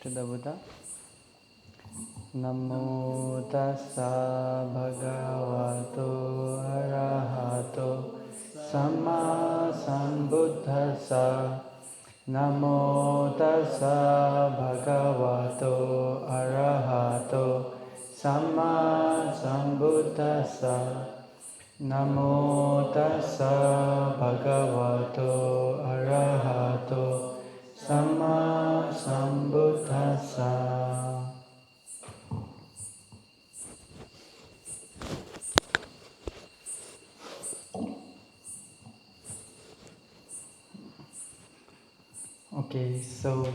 to the Buddha. Namo tassa bhagavato arahato samma sambuddhassa. Namo tassa bhagavato arahato samma sambuddhassa. Namo tassa bhagavato arahato samma sambuddhassa. Okay, so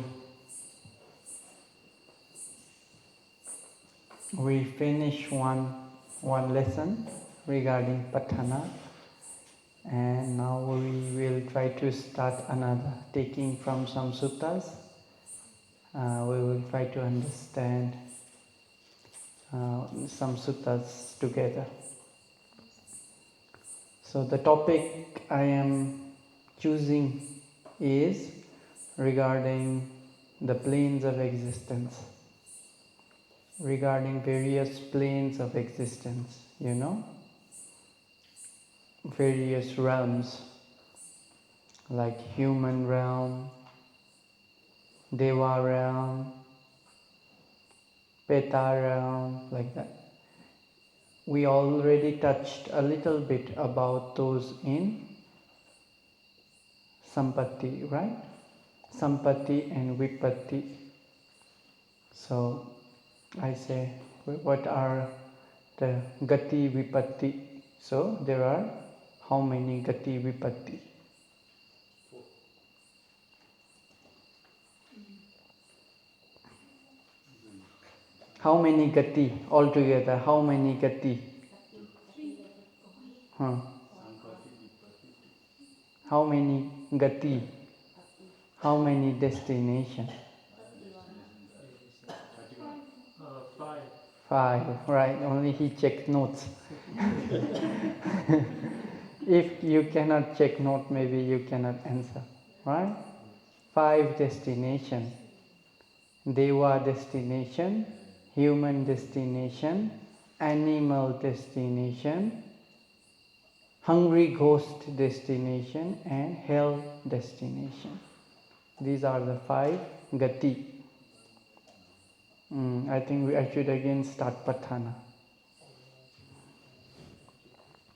we finished one lesson regarding patthana, and now we will try to start another, taking from some suttas. We will try to understand some suttas together. So the topic I am choosing is regarding the planes of existence, regarding various planes of existence, various realms, like human realm, Deva realm, Peta realm, like that. We already touched a little bit about those in Sampatti, right? Sampatti and Vipatti. So I say, what are the Gati Vipatti? So there are how many Gati Vipatti? How many Gati altogether? How many Gati? Huh. How many Gati? How many destinations? Five, right? Only he checks notes. If you cannot check note, maybe you cannot answer, right? 5 destinations. Deva destination, human destination, animal destination, hungry ghost destination, and hell destination. These are the 5 Gati. I think I should again start Patthana.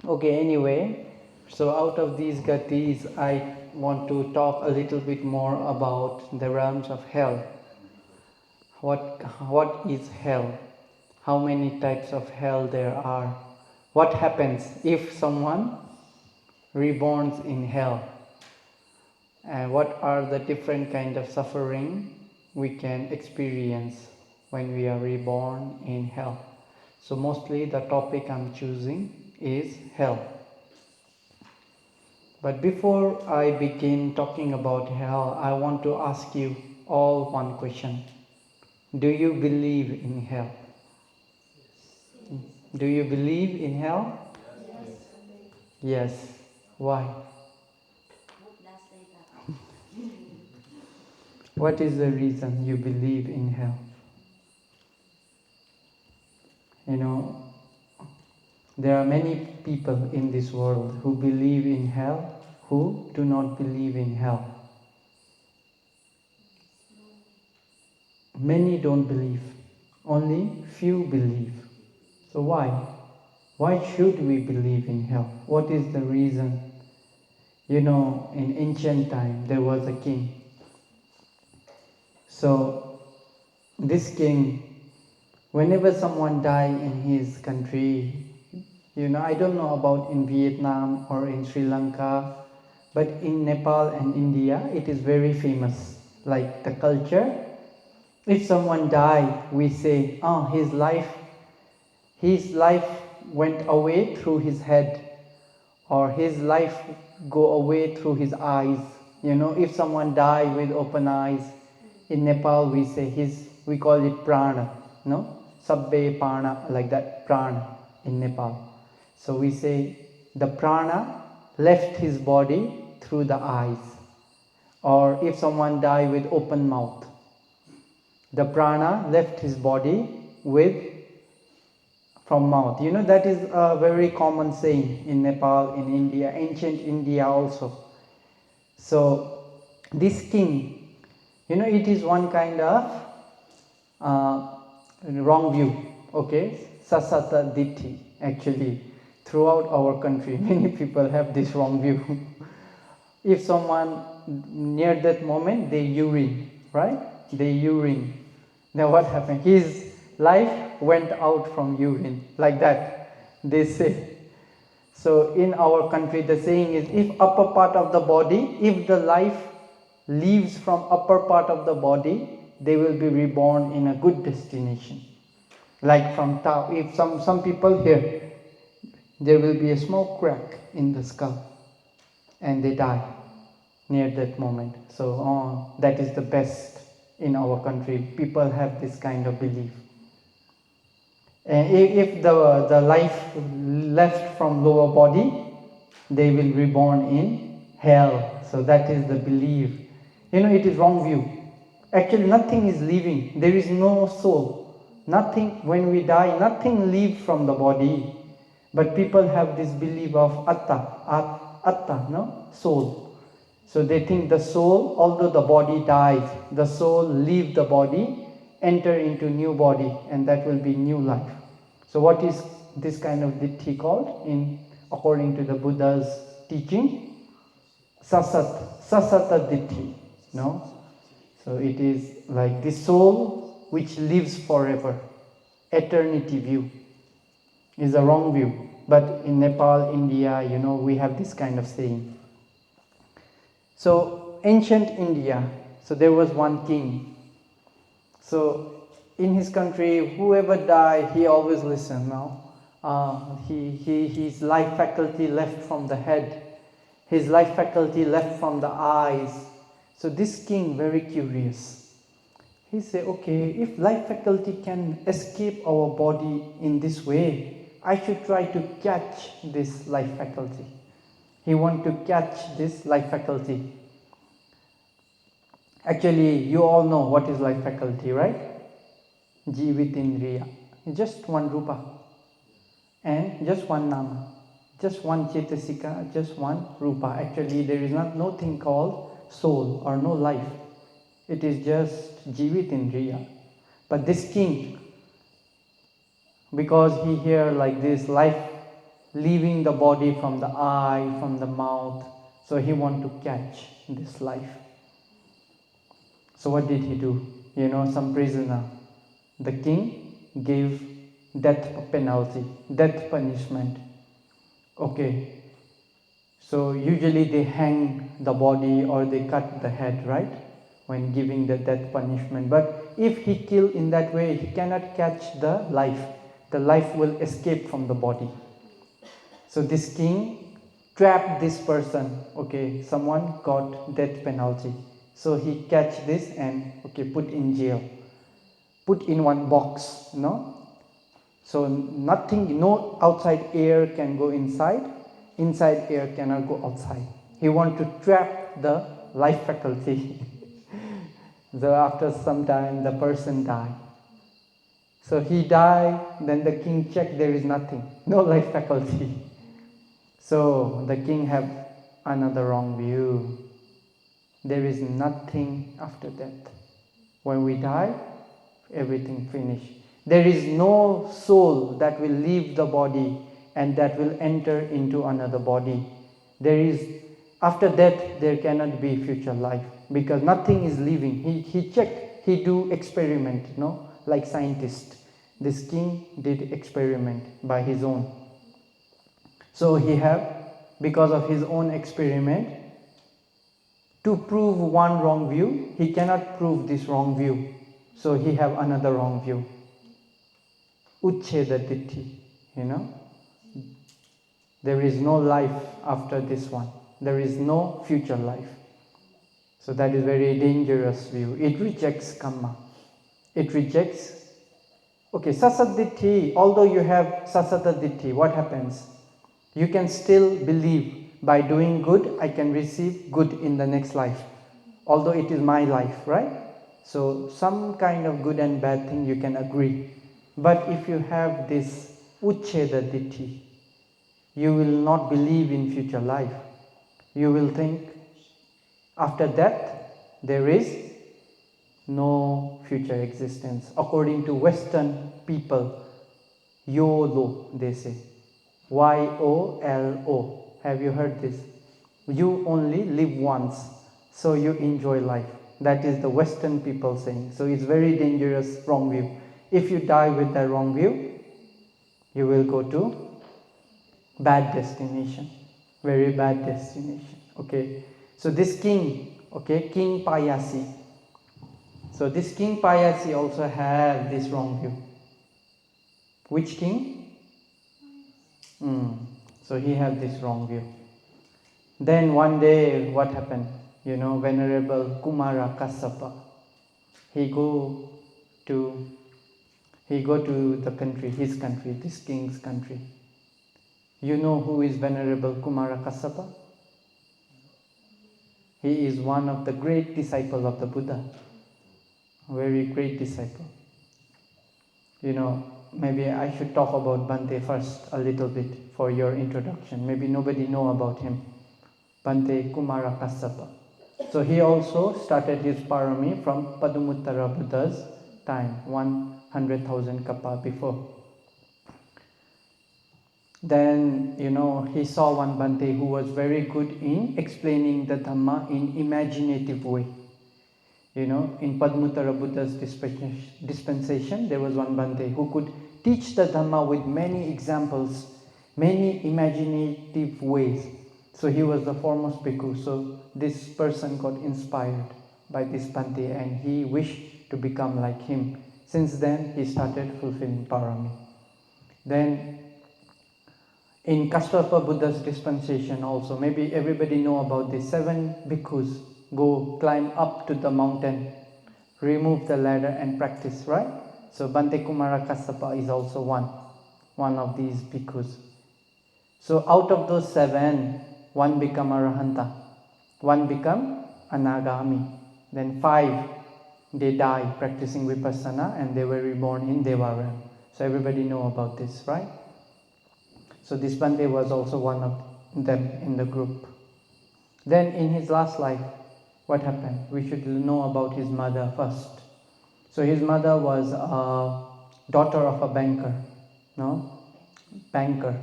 Okay, anyway, so out of these Gatis, I want to talk a little bit more about the realms of hell. What is hell? How many types of hell there are? What happens if someone reborns in hell? And what are the different kind of suffering we can experience when we are reborn in hell? So mostly the topic I'm choosing is hell. But before I begin talking about hell, I want to ask you all one question. Do you believe in hell? Do you believe in hell? Yes. Why? What is the reason you believe in hell? There are many people in this world who believe in hell, who do not believe in hell. Many don't believe. Only few believe. So why? Why should we believe in hell? What is the reason? In ancient time, there was a king. So, this king, whenever someone died in his country, I don't know about in Vietnam or in Sri Lanka, but in Nepal and India, it is very famous. Like the culture, if someone died, we say, his life went away through his head, or his life go away through his eyes. If someone died with open eyes, in Nepal we say we call it prana, no? Sabbe prana, like that, prana in Nepal. So we say the prana left his body through the eyes. Or if someone died with open mouth, The prana left his body from mouth. That is a very common saying in Nepal, in India, ancient India also. So this king, it is one kind of wrong view, okay? Sasata Ditti, actually. Throughout our country, many people have this wrong view. If someone near that moment, they urine, right? They urine. Then what happened? His life went out from urine, like that, they say. So in our country, the saying is, if upper part of the body, if the life leaves from upper part of the body, they will be reborn in a good destination. Like from Tao, if some people here, there will be a small crack in the skull and they die near that moment. So that is the best in our country. People have this kind of belief. And if the life left from lower body, they will reborn in hell. So that is the belief. It is wrong view. Actually, nothing is leaving. There is no soul. Nothing, when we die, nothing leaves from the body. But people have this belief of atta, no? Soul. So they think the soul, although the body dies, the soul leave the body, enter into new body, and that will be new life. So what is this kind of ditti called according to the Buddha's teaching? Sasata ditti, no? So it is like the soul which lives forever. Eternity view is a wrong view. But in Nepal, India, we have this kind of saying. So ancient India, so there was one king. So in his country, whoever died, he always listened. His life faculty left from the head. His life faculty left from the eyes. So this king, very curious. He said, okay, if life faculty can escape our body in this way, I should try to catch this life faculty. He wanted to catch this life faculty. Actually, you all know what is life faculty, right? Jivitindriya. Just one rupa. And just one nama. Just one chetasika, just one rupa. Actually, there is nothing called soul or no life. It is just jivitindriya. But this king, because he hear like this, life leaving the body from the eye, from the mouth, so he want to catch this life. So what did he do? Some prisoner. The king gave death penalty, death punishment. Okay. So usually they hang the body or they cut the head, right? When giving the death punishment. But if he kill in that way, he cannot catch the life. The life will escape from the body. So this king trapped this person. Okay, someone got death penalty. So he catch this and put in jail. Put in one box, So nothing, no outside air can go inside. Inside air cannot go outside. He want to trap the life faculty. So after some time, the person died. So he died, then the king checked, there is nothing, no life faculty. So the king have another wrong view. There is nothing after death. When we die, everything finished. There is no soul that will leave the body and that will enter into another body. After death, there cannot be future life because nothing is living. He checked, he do experiment, like scientist. This king did experiment by his own. So he have, because of his own experiment, to prove one wrong view, he cannot prove this wrong view. So he have another wrong view. Uchcheda Ditti, There is no life after this one. There is no future life. So that is very dangerous view. It rejects karma. It rejects. Okay, Sasaditti, although you have Sasaditti, what happens? You can still believe by doing good, I can receive good in the next life. Although it is my life, right? So some kind of good and bad thing you can agree. But if you have this Uchcheda Ditti, you will not believe in future life. You will think after death there is no future existence. According to Western people, YOLO they say. YOLO. Have you heard this? You only live once, so you enjoy life. That is the Western people saying. So it's very dangerous, wrong view. If you die with that wrong view, you will go to bad destination. Very bad destination. Okay. So this king, okay, King Payasi. So this King Payasi also had this wrong view. Which king? So he had this wrong view. Then one day, what happened? Venerable Kumara Kassapa, he go to the country, his country, this king's country. You know who is Venerable Kumara Kassapa? He is one of the great disciples of the Buddha. Very great disciple. Maybe I should talk about Bhante first a little bit for your introduction. Maybe nobody know about him. Bhante Kumara Kassapa. So he also started his parami from Padumuttara Buddha's time, 100,000 kappa before. Then, he saw one Bhante who was very good in explaining the Dhamma in imaginative way. In Padumuttara Buddha's dispensation, there was one Bhante who could teach the Dhamma with many examples, many imaginative ways. So he was the foremost bhikkhu. So this person got inspired by this Bhante and he wished to become like him. Since then, he started fulfilling parami. Then in Kashtapa Buddha's dispensation also, maybe everybody know about this, 7 bhikkhus go climb up to the mountain, remove the ladder and practice, right? So Bhante Kumara Kassapa is also one of these bhikkhus. So out of those 7, 1 become Arahanta, 1 become Anagami, then 5 they die practicing Vipassana and they were reborn in Deva realm. So everybody know about this, right? So this Bhante was also one of them in the group. Then in his last life, what happened? We should know about his mother first. So his mother was a daughter of a banker, banker,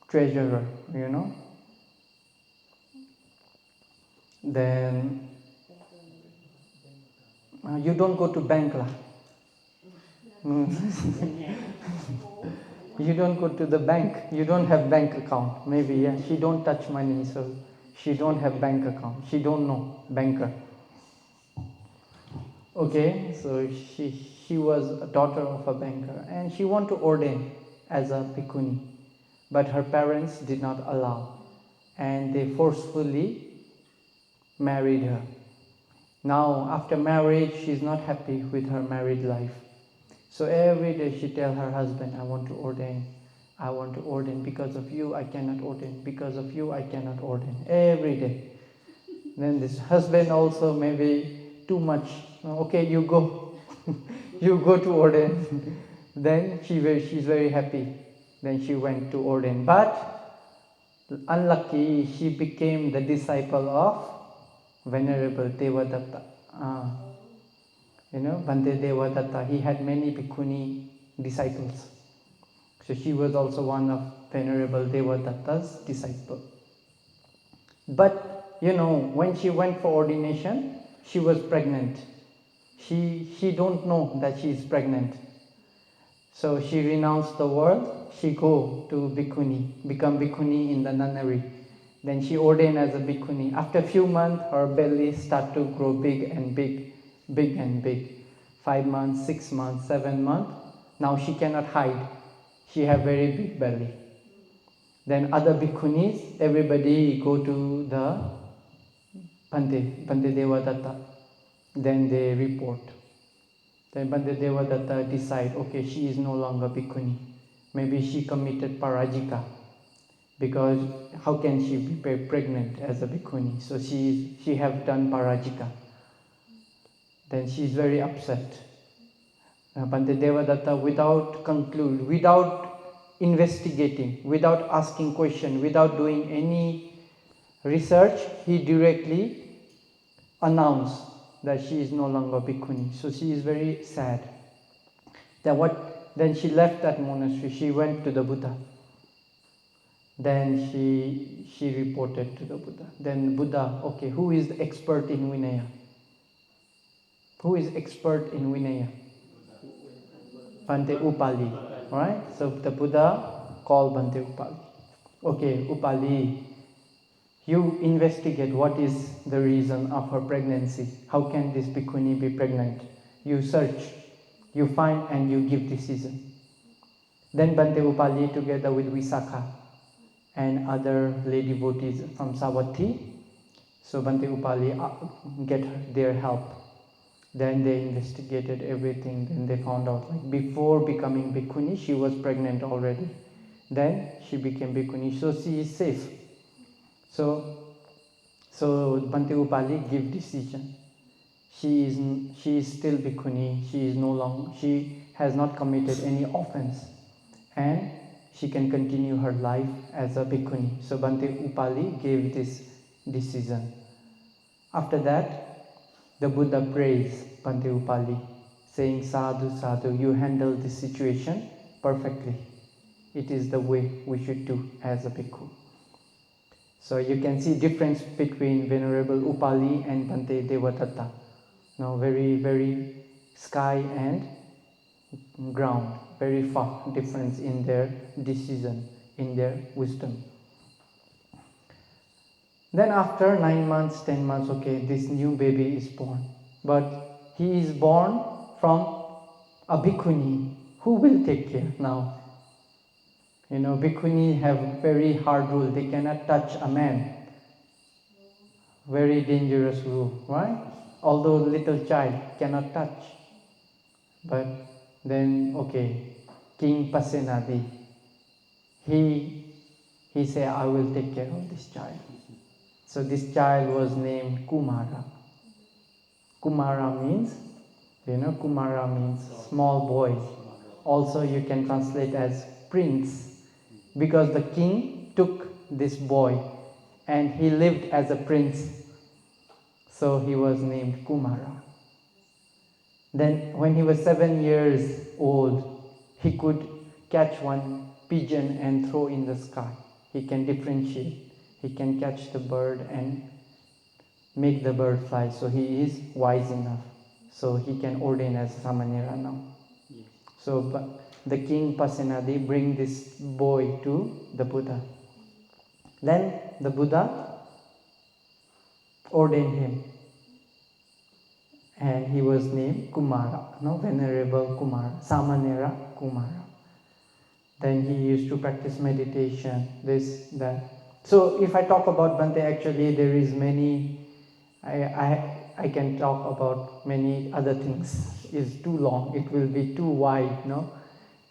treasurer, Then you don't go to bank lah. You don't go to the bank. You don't have bank account. Maybe she don't touch money, so she don't have bank account. She don't know banker. Okay, so she was a daughter of a banker and she wanted to ordain as a bhikkhuni, but her parents did not allow and they forcefully married her. Now after marriage, she's not happy with her married life. So every day she tell her husband, I want to ordain, because of you I cannot ordain, because of you I cannot ordain, every day. Then this husband also maybe too much, okay, you go, you go to ordain. Then she's very happy. Then she went to ordain. But unlucky, she became the disciple of Venerable Devadatta. Bhante Devadatta, he had many bhikkhuni disciples. So she was also one of Venerable Devadatta's disciple. But, when she went for ordination, she was pregnant. She don't know that she is pregnant. So she renounced the world, she go to bhikkhuni, become bhikkhuni in the nunnery. Then she ordained as a bhikkhuni. After a few months, her belly start to grow big and big, big and big. 5 months, 6 months, 7 months. Now she cannot hide. She have very big belly. Then other bhikkhunis, everybody go to the Bhante Devadatta. Then they report. Then Bhante Devadatta decide, okay, she is no longer bhikkhuni. Maybe she committed parajika. Because how can she be pregnant as a bhikkhuni? So she have done parajika. Then she is very upset. Bhante Devadatta, without investigating, without asking question, without doing any research, he directly announced that she is no longer bhikkhuni. So she is very sad. Then she left that monastery. She went to the Buddha. Then she reported to the Buddha. Then Buddha, okay, who is the expert in Vinaya? Who is expert in Vinaya? Bhante Upali, right? So the Buddha called Bhante Upali. Okay, Upali, you investigate what is the reason of her pregnancy. How can this bhikkhuni be pregnant? You search, you find, and you give decision. Then Bhante Upali, together with Visakha and other lay devotees from Savatthi, so Bhante Upali get their help. Then they investigated everything. Then they found out, like, before becoming bhikkhuni, she was pregnant already. Then she became bhikkhuni, so she is safe. So Bhante Upali give decision. She is still bhikkhuni. She has not committed any offense, and she can continue her life as a bhikkhuni. So Bhante Upali gave this decision. After that, the Buddha praised Bhante Upali, saying, "Sadhu, sadhu, you handle this situation perfectly. It is the way we should do as a bhikkhu." So you can see difference between Venerable Upali and Bhante Devadatta. Now very, very sky and ground, very far difference in their decision, in their wisdom. Then after 9 months, 10 months, okay, this new baby is born. But he is born from a bhikkhuni. Who will take care now? You know, bhikkhuni have very hard rule. They cannot touch a man. Very dangerous rule, right? Although little child cannot touch. But then, okay, King Pasenadi, he said, "I will take care of this child." So this child was named Kumara. Kumara means, Kumara means small boy. Also you can translate as prince, because the king took this boy and he lived as a prince. So he was named Kumara. Then when he was 7 years old, he could catch one pigeon and throw in the sky. He can differentiate. He can catch the bird and make the bird fly. So he is wise enough. So he can ordain as Samanera now. So the king Pasenadi bring this boy to the Buddha. Then the Buddha ordained him. And he was named Kumara, Venerable Kumara, Samanera Kumara. Then he used to practice meditation, this, that. So if I talk about Bhante, actually there is many, I can talk about many other things. It's too long, it will be too wide,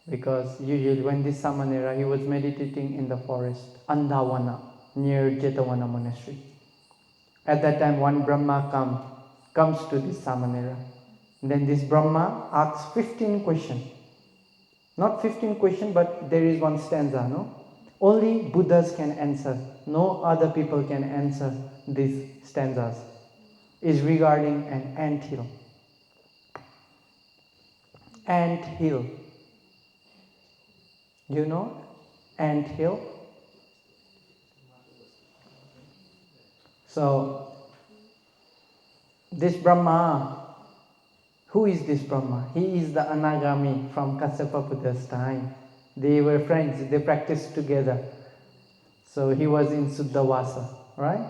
because usually when this Samanera, he was meditating in the forest, Andhavana, near Jetavana monastery. At that time, one Brahma comes to this Samanera. Then this Brahma asks 15 questions. Not 15 questions, but there is one stanza, Only Buddhas can answer. No other people can answer these stanzas. Is regarding an ant hill. Ant hill. You know ant hill? So this Brahma, who is this Brahma? He is the Anagami from Kassapa Buddha's time. They were friends, they practiced together. So he was in Suddhavasa, right?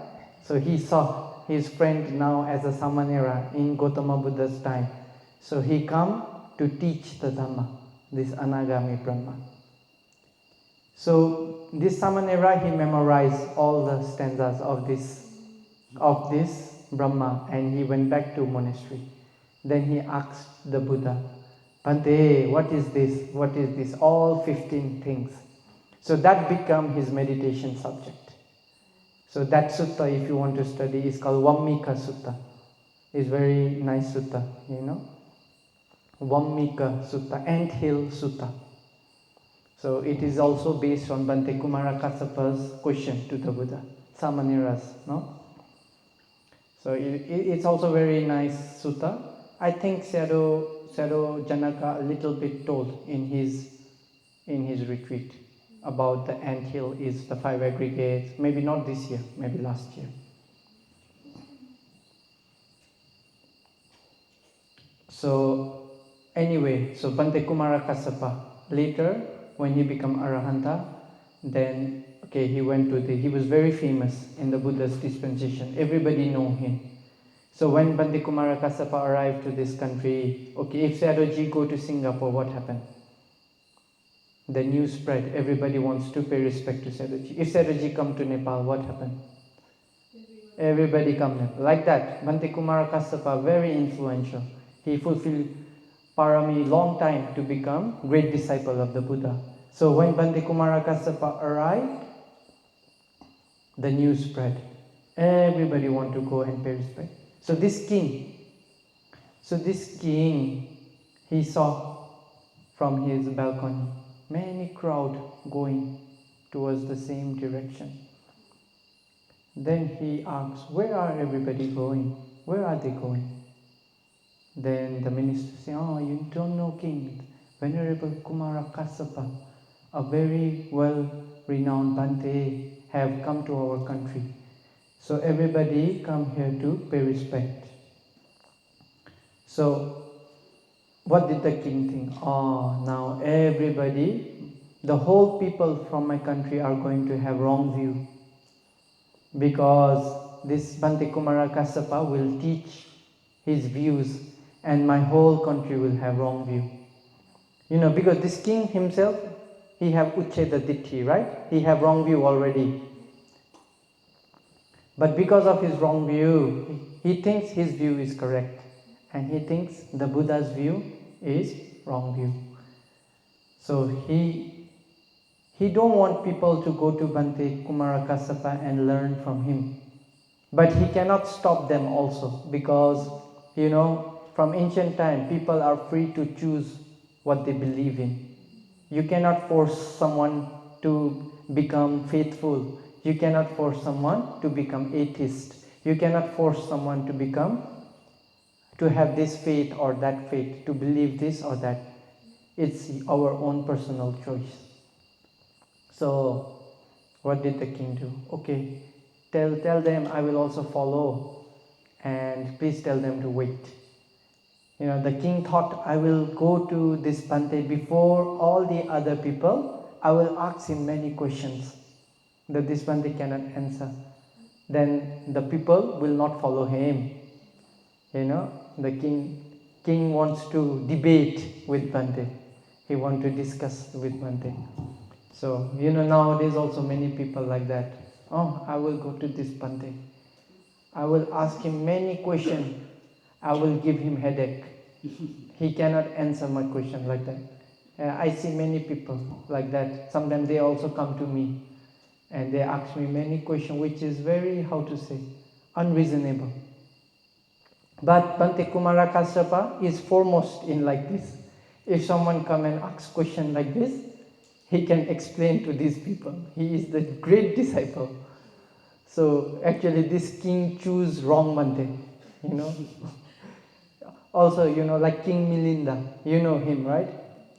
So he saw his friend now as a Samanera in Gautama Buddha's time. So he come to teach the Dhamma, this Anagami Brahma. So this Samanera, he memorized all the stanzas of this Brahma, and he went back to monastery. Then he asked the Buddha, "Bhante, what is this? What is this? All 15 things." So that became his meditation subject. So that sutta, if you want to study, is called Vammika Sutta. is very nice sutta, Vammika Sutta, Ant Hill Sutta. So it is also based on Bhante Kumara Kassapa's question to the Buddha, Samaniras, no? So it's also very nice sutta. I think Sayadaw Janaka a little bit told in his retreat about the anthill is the 5 aggregates, maybe not this year, maybe last year. So anyway, so Bhante Kumara Kassapa, later when he became Arahanta, then he was very famous in the Buddha's dispensation. Everybody know him. So when Bhante Kumara Kassapa arrived to this country, if Sayadaw go to Singapore, what happened? The news spread. Everybody wants to pay respect to Sayadaw. If Sayadaw come to Nepal, what happened? Everybody come like that. Bhante Kumara Kassapa, very influential. He fulfilled parami long time to become great disciple of the Buddha. So when Bhante Kumara Kassapa arrived, the news spread. Everybody want to go and pay respect. So this king, he saw from his balcony many crowd going towards the same direction. Then he asked, where are everybody going? Where are they going? Then the minister said, oh, you don't know, King. Venerable Kumara Kassapa, a very well-renowned Bhante, have come to our country. So everybody come here to pay respect. So what did the king think? Oh, now everybody, the whole people from my country are going to have wrong view. Because this Bhante Kumara Kassapa will teach his views and my whole country will have wrong view. Because this king himself, he have Uchcheda Ditti, right? He have wrong view already. But because of his wrong view, he thinks his view is correct. And he thinks the Buddha's view is wrong view. So he don't want people to go to Bhante Kumara Kassapa and learn from him. But he cannot stop them also because, from ancient time, people are free to choose what they believe in. You cannot force someone to become faithful. You cannot force someone to become atheist. You cannot force someone to have this faith or that faith, to believe this or that. It's our own personal choice. So, what did the king do? Okay, tell them I will also follow, and please tell them to wait. The king thought, I will go to this Bhante before all the other people. I will ask him many questions that this Bhante cannot answer. Then the people will not follow him. The king wants to debate with Bhante. He wants to discuss with Bhante. So, nowadays also many people like that. Oh, I will go to this Bhante. I will ask him many questions. I will give him headache. He cannot answer my question like that. I see many people like that. Sometimes they also come to me and they ask me many questions which is very, unreasonable. But Bhante Kumara Kassapa is foremost in like this. If someone come and asks question like this, he can explain to these people. He is the great disciple. So actually this king choose wrong Bhante, Also, like King Milinda, you know him, right?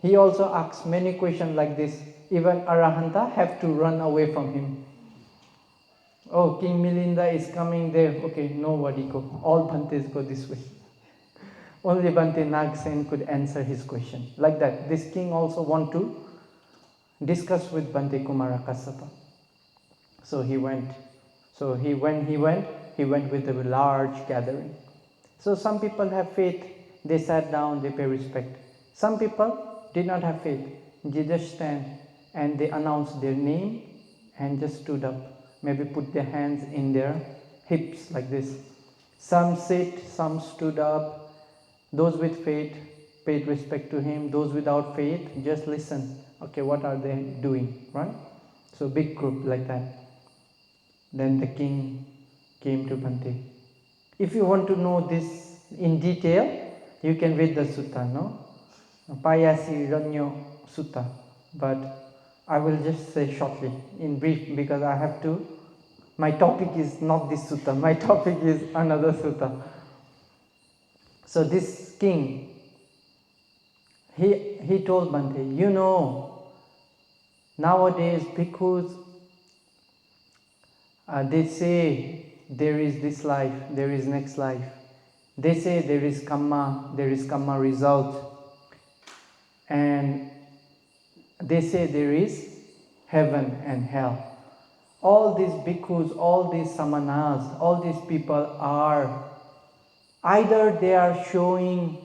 He also asks many questions like this. Even Arahanta have to run away from him. Oh, King Milinda is coming there. Okay, nobody go. All Bhantes go this way. Only Bhante Nagsen could answer his question. Like that, this king also want to discuss with Bhante Kumara Kassapa. So he went. So when he went with a large gathering. So some people have faith, they sat down, they pay respect. Some people did not have faith, they just stand and they announced their name and just stood up. Maybe put their hands in their hips like this. Some sit, some stood up. Those with faith paid respect to him. Those without faith just listen. Okay, what are they doing, right? So big group like that. Then the king came to Bhante. If you want to know this in detail, you can read the sutta, no? Payasi Ranyo Sutta. But I will just say shortly, in brief, because I have to. My topic is not this sutta, my topic is another sutta. So this king, he told Bhante, you know, nowadays bhikkhus, they say there is this life, there is next life. They say there is karma result. And they say there is heaven and hell. All these bhikkhus, all these samanas, all these people are, either they are showing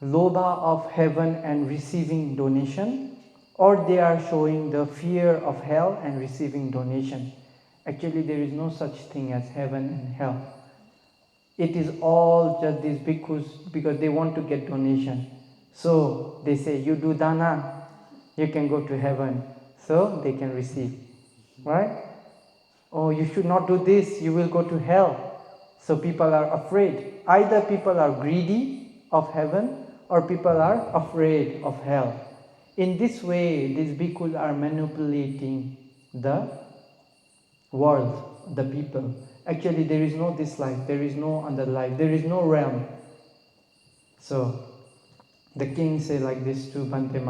lobha of heaven and receiving donation, or they are showing the fear of hell and receiving donation. Actually, there is no such thing as heaven and hell. It is all just these bhikkhus because they want to get donation. So they say, you do dana, you can go to heaven. So they can receive. Right? Oh, you should not do this, you will go to hell. So people are afraid. Either people are greedy of heaven or people are afraid of hell. In this way, these bhikkhus are manipulating the world, the people. Actually, there is no this life, there is no other life, there is no realm. So, the king said like this to Bhante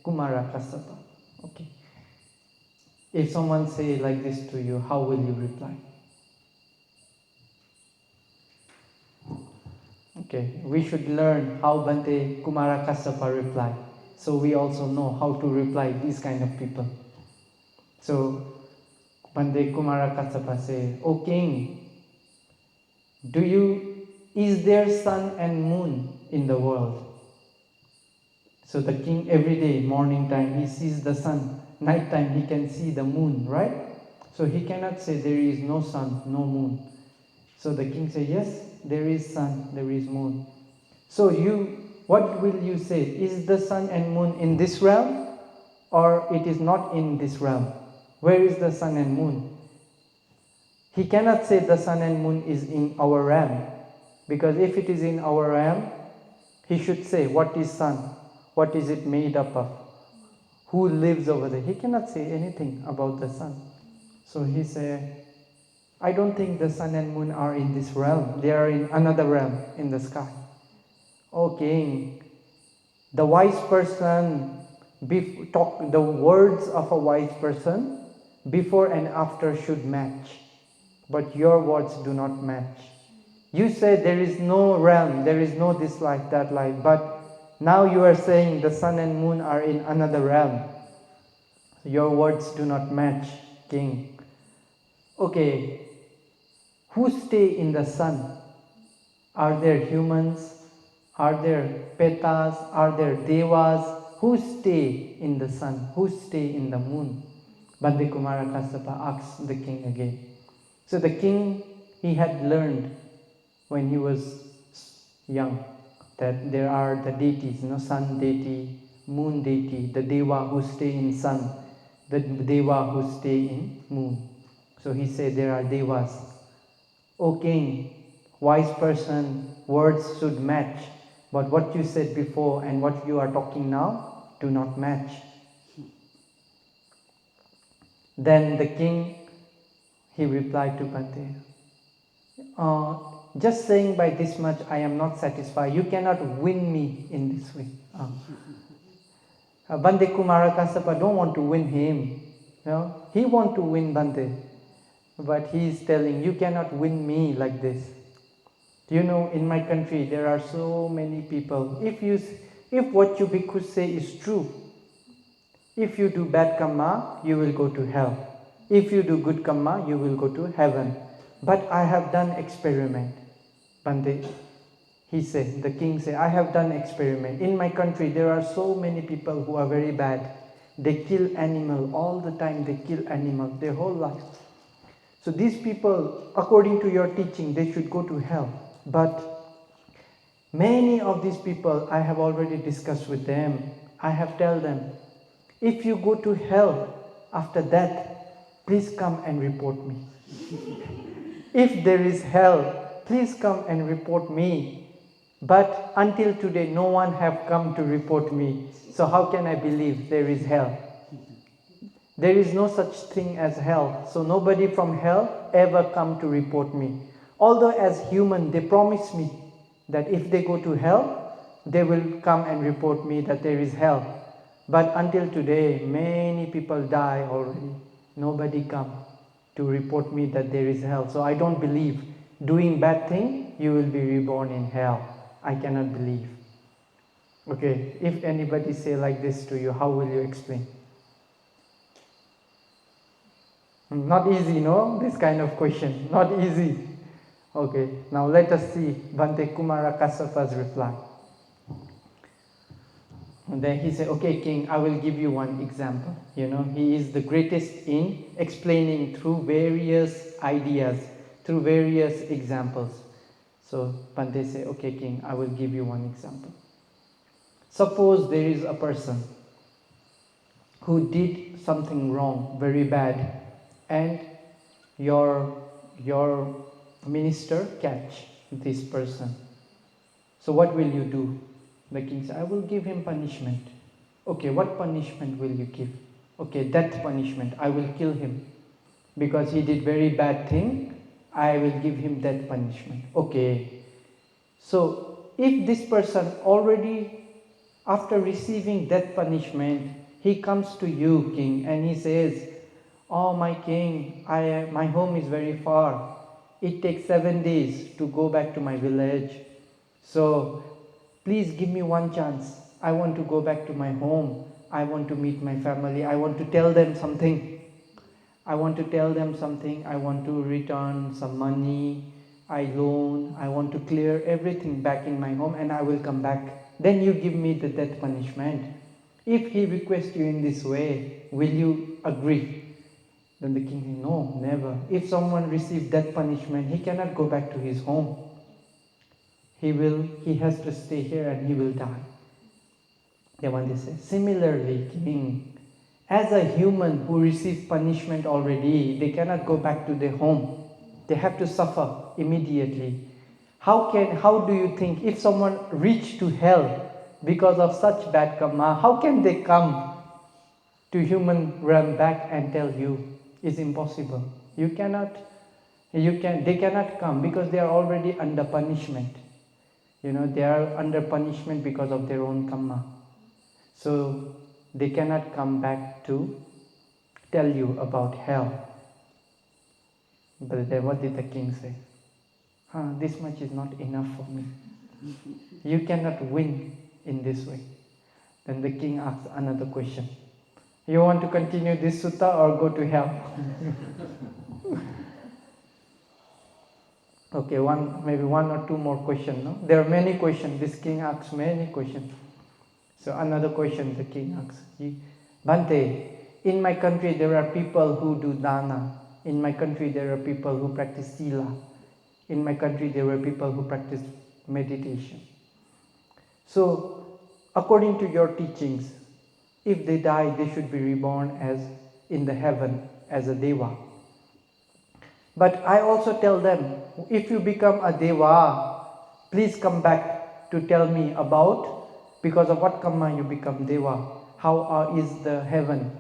Kumara Kassapa. Okay. If someone say like this to you, how will you reply? Okay, we should learn how Bhante Kumara Kassapa replied. So we also know how to reply these kind of people. So Bhante Kumara Kassapa say, O king, is there sun and moon in the world? So the king every day, morning time, he sees the sun. Night time he can see the moon, right? So he cannot say there is no sun, no moon. So the king says, yes, there is sun, there is moon. So what will you say? Is the sun and moon in this realm or it is not in this realm? Where is the sun and moon? He cannot say the sun and moon is in our realm, because if it is in our realm, he should say what is sun, what is it made up of, who lives over there. He cannot say anything about the sun. So he said, I don't think the sun and moon are in this realm. They are in another realm in the sky. O king, the wise person, the words of a wise person before and after should match. But your words do not match. You said there is no realm, there is no this life, that life, but now you are saying the sun and moon are in another realm. Your words do not match, king. Okay, who stay in the sun? Are there humans? Are there petas? Are there devas? Who stay in the sun? Who stay in the moon? Bhante Kumara Kassapa asked the king again. So the king, he had learned when he was young that there are the deities, sun deity, moon deity, the deva who stay in sun, the deva who stay in moon. So he said there are devas. O king, wise person, words should match, but what you said before and what you are talking now do not match. Then the king, he replied to Bhante, just saying by this much I am not satisfied. You cannot win me in this way. Bhante Kumara Kassapa don't want to win him. He want to win Bhante. But he is telling, you cannot win me like this. In my country there are so many people. If what you bhikkhus say is true, if you do bad karma, you will go to hell. If you do good karma, you will go to heaven. But I have done experiment. Bhante, the king said, I have done experiment. In my country, there are so many people who are very bad. They kill animal all the time. They kill animal their whole life. So these people, according to your teaching, they should go to hell. But many of these people, I have already discussed with them. I have told them, if you go to hell after that, please come and report me. If there is hell, please come and report me. But until today, no one have come to report me. So how can I believe there is hell? There is no such thing as hell. So nobody from hell ever come to report me. Although as human, they promise me that if they go to hell, they will come and report me that there is hell. But until today, many people die already. Nobody come to report me that there is hell. So I don't believe doing bad thing, you will be reborn in hell. I cannot believe. Okay, if anybody say like this to you, how will you explain? Not easy, no? This kind of question. Not easy. Okay, now let us see Bhante Kumara Kassapa's reply. And then he said, okay, King, I will give you one example. He is the greatest in explaining through various ideas, through various examples. So Bhante said, okay, King, I will give you one example. Suppose there is a person who did something wrong, very bad, and your minister catch this person. So what will you do? The king said, I will give him punishment. Okay, what punishment will you give? Okay, death punishment. I will kill him. Because he did very bad thing, I will give him death punishment. Okay. So if this person already, after receiving death punishment, he comes to you, king, and he says, oh my king, my home is very far. It takes 7 days to go back to my village. So please give me one chance. I want to go back to my home. I want to meet my family. I want to tell them something. I want to return some money I loan. I want to clear everything back in my home and I will come back. Then you give me the death punishment. If he requests you in this way, will you agree? Then the king said, no, never. If someone receives death punishment, he cannot go back to his home. He has to stay here and he will die. Then one they say, similarly, king, as a human who receives punishment already, they cannot go back to their home. They have to suffer immediately. How do you think if someone reached to hell because of such bad karma, how can they come to human realm back and tell you? It's impossible. They cannot come because they are already under punishment. They are under punishment because of their own karma. So they cannot come back to tell you about hell. But then what did the king say? This much is not enough for me. You cannot win in this way. Then the king asked another question. You want to continue this sutta or go to hell? Okay, maybe one or two more questions. No? There are many questions. This king asks many questions. So another question the king asks. Bhante, in my country there are people who do dana. In my country there are people who practice sila. In my country there are people who practice meditation. So according to your teachings, if they die, they should be reborn as in the heaven as a deva. But I also tell them, if you become a deva, please come back to tell me about because of what karma you become deva. How is the heaven?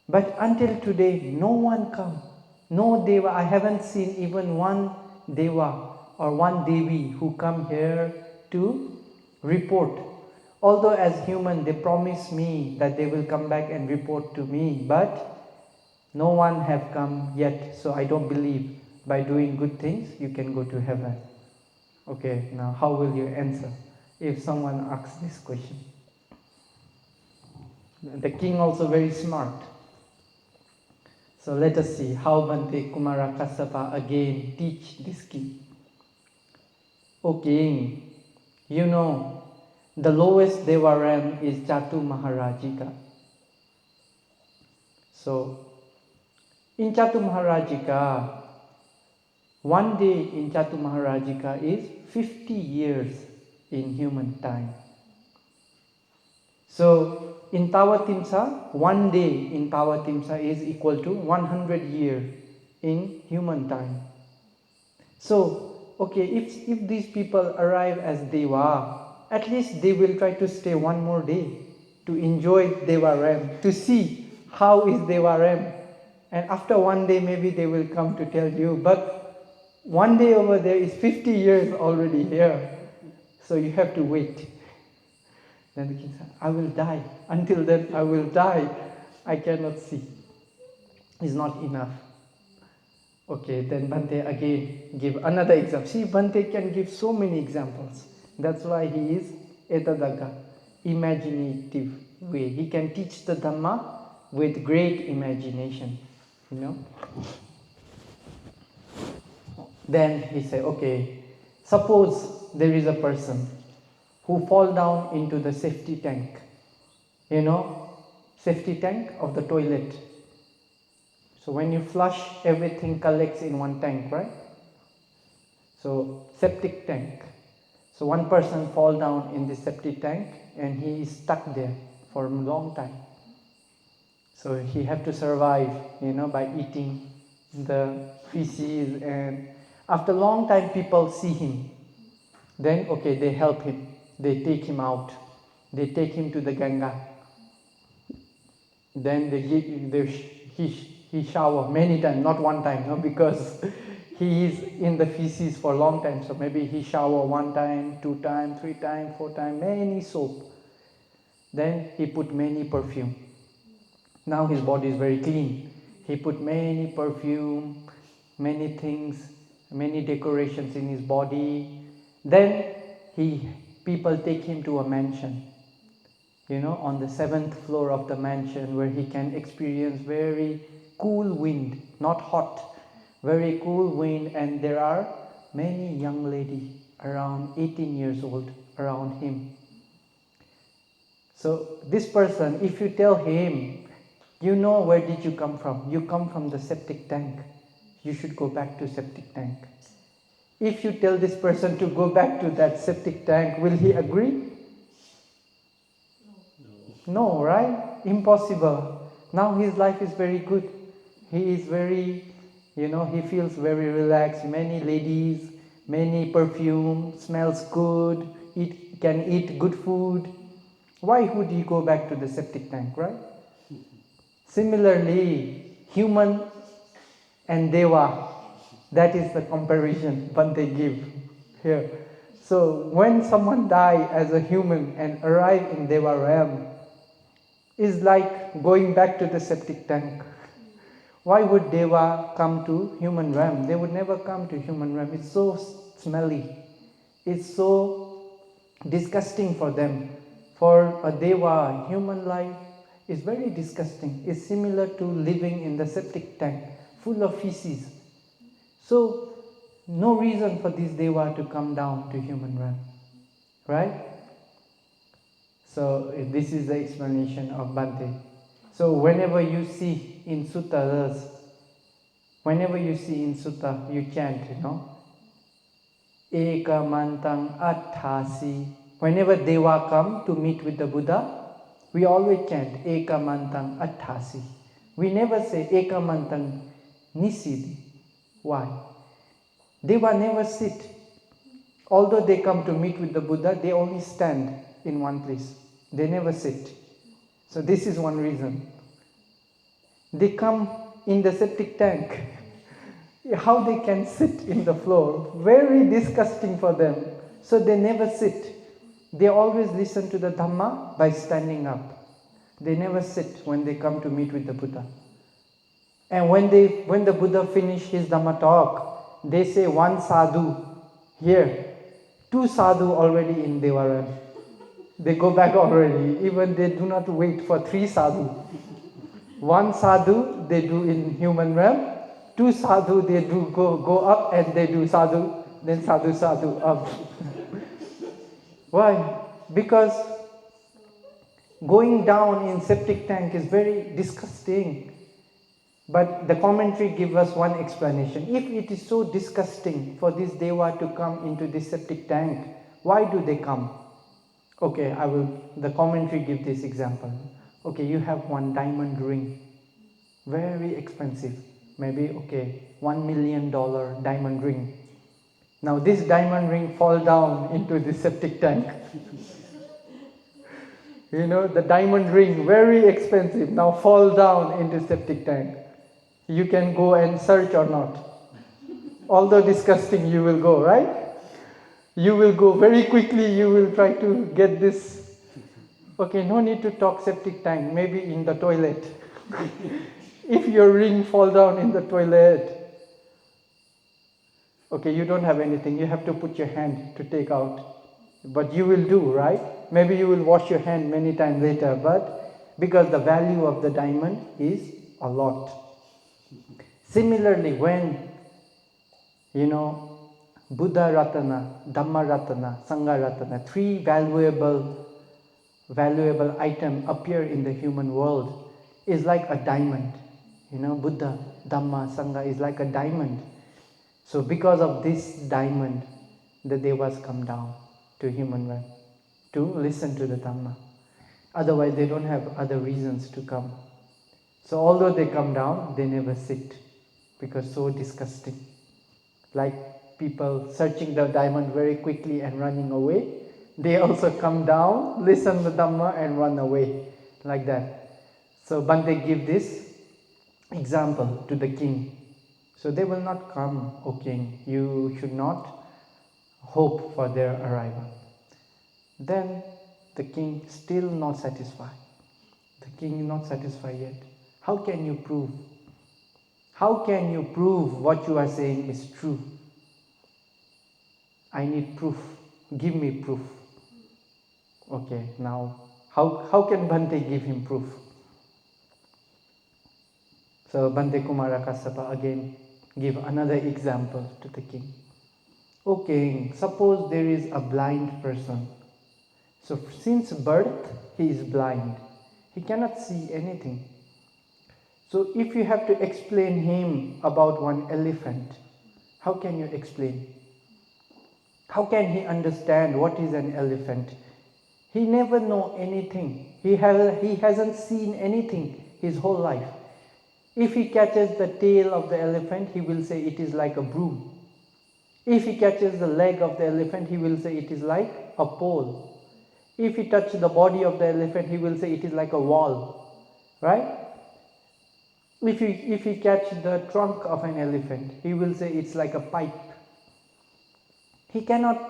But until today, no one come. No deva. I haven't seen even one deva or one devi who come here to report. Although as human, they promise me that they will come back and report to me, but no one have come yet. So I don't believe by doing good things, you can go to heaven. Okay, now how will you answer if someone asks this question? The king also very smart. So let us see how Bhante Kumara Kassapa again teach this king. O king, you know, the lowest Deva realm is Chatu Maharajika. So, in Chatu Maharajika, one day in Chatu Maharajika is 50 years in human time. So, in Tawatimsa, one day in Tawatimsa is equal to 100 years in human time. So, okay, if these people arrive as Deva, at least they will try to stay one more day to enjoy Devaram, to see how is Devaram. And after one day, maybe they will come to tell you. But one day over there is 50 years already here. So you have to wait. Then the king said, I will die. Until then, I will die. I cannot see. It's not enough. Okay, then Bhante again give another example. See, Bhante can give so many examples. That's why he is Etadaga, imaginative way. He can teach the Dhamma with great imagination, you know. Then he said, okay, suppose there is a person who fall down into the safety tank. You know, safety tank of the toilet. So when you flush, everything collects in one tank, right? So septic tank. So one person fall down in the septic tank and he is stuck there for a long time. So he have to survive, you know, by eating the feces, and after a long time people see him. Then okay, they help him. They take him out. They take him to the Ganga. Then he shower many times, not one time, no, because he is in the feces for a long time. So maybe he shower one time, 2 times, 3 times, 4 times, many soap. Then he put many perfume. Now his body is very clean. He put many perfume, many things, many decorations in his body. Then people take him to a mansion. You know, on the 7th floor of the mansion, where he can experience very cool wind, not hot, very cool wind, and there are many young ladies around 18 years old around him. So this person, if you tell him, you know, where did you come from? You come from the septic tank. You should go back to septic tank. If you tell this person to go back to that septic tank, will he agree? No, right? Impossible. Now his life is very good. He is very, you know, he feels very relaxed. Many ladies, many perfume, smells good, can eat good food. Why would he go back to the septic tank, right? Similarly, human and Deva, that is the comparison Bhante give here. So when someone die as a human and arrive in Deva realm, is like going back to the septic tank. Why would Deva come to human realm? They would never come to human realm. It's so smelly. It's so disgusting for them. For a Deva, human life is very disgusting. It's similar to living in the septic tank, full of feces. So, no reason for this Deva to come down to human realm. Right? So this is the explanation of Bhante. So whenever you see in suttas, you chant, you know, Eka Mantang Atthadassi. Whenever Deva come to meet with the Buddha, we always chant Eka Mantang Atthadassi. We never say Eka Mantang Nisidi. Why? Deva never sit. Although they come to meet with the Buddha, they only stand in one place. They never sit. So this is one reason. They come in the septic tank. How they can sit in the floor? Very disgusting for them. So they never sit. They always listen to the Dhamma by standing up. They never sit when they come to meet with the Buddha. And when the Buddha finish his Dhamma talk, they say one sadhu here. 2 sadhu already in Devaram. They go back already. Even they do not wait for 3 sadhu. 1 sadhu they do in human realm. 2 sadhu they do go up and they do sadhu. Then sadhu up. Why? Because going down in septic tank is very disgusting. But the commentary gives us one explanation. If it is so disgusting for this Deva to come into this septic tank, why do they come? Okay, the commentary give this example. Okay, you have one diamond ring, very expensive, maybe, okay, $1 million diamond ring. Now this diamond ring fall down into the septic tank. The diamond ring, very expensive, now fall down into septic tank. You can go and search or not. Although disgusting, you will go, right? You will go very quickly, you will try to get this. Okay, no need to talk septic tank, maybe in the toilet. If your ring fall down in the toilet, okay, you don't have anything, you have to put your hand to take out. But you will do, right? Maybe you will wash your hand many times later, but because the value of the diamond is a lot. Similarly, when, Buddha Ratana, Dhamma Ratana, Sangha Ratana, three valuable items appear in the human world, is like a diamond. Buddha, Dhamma, Sangha is like a diamond. So because of this diamond, the Devas come down to human world to listen to the Dhamma. Otherwise, they don't have other reasons to come. So although they come down, they never sit because so disgusting. Like people searching the diamond very quickly and running away, they also come down, listen to the Dhamma and run away, like that. So Bhante give this example to the king. So they will not come, O king, you should not hope for their arrival. Then the king still not satisfied. The king is not satisfied yet. How can you prove? How can you prove what you are saying is true? I need proof. Give me proof. Okay, now how can Bhante give him proof? So Bhante Kumara Kassapa again give another example to the king. O king, suppose there is a blind person. So since birth he is blind. He cannot see anything. So if you have to explain him about one elephant, how can you explain? How can he understand what is an elephant? He never know anything. He hasn't seen anything his whole life. If he catches the tail of the elephant, he will say it is like a broom. If he catches the leg of the elephant, he will say it is like a pole. If he touches the body of the elephant, he will say it is like a wall. Right? If he catch the trunk of an elephant, he will say it's like a pipe. He cannot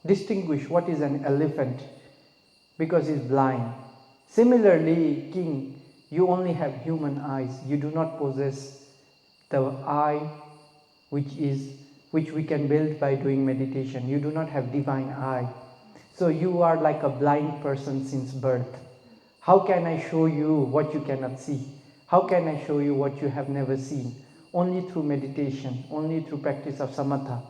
distinguish what is an elephant because he's blind. Similarly, king, you only have human eyes. You do not possess the eye which we can build by doing meditation. You do not have divine eye. So you are like a blind person since birth. How can I show you what you cannot see? How can I show you what you have never seen? Only through meditation, only through practice of samatha,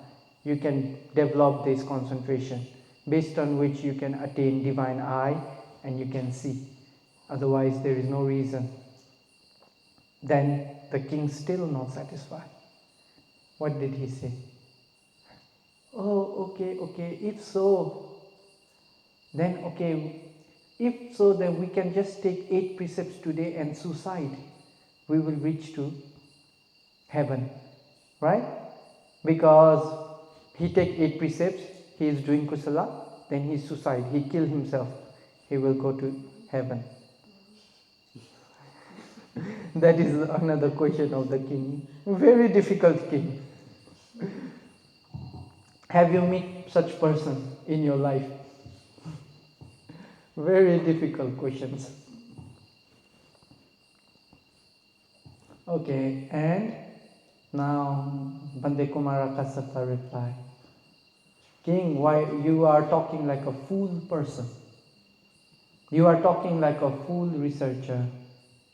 you can develop this concentration, based on which you can attain divine eye and you can see. Otherwise, there is no reason. Then the king still not satisfied. What did he say? Oh, okay, if so, then we can just take 8 precepts today and suicide. We will reach to heaven, right? Because he take 8 precepts, he is doing kusala, then he suicide, he kill himself, he will go to heaven. That is another question of the king. Very difficult king. Have you met such person in your life? Very difficult questions. Okay, and now Bhante Kumara Kassapa replied, King, why you are talking like a fool person? You are talking like a fool researcher.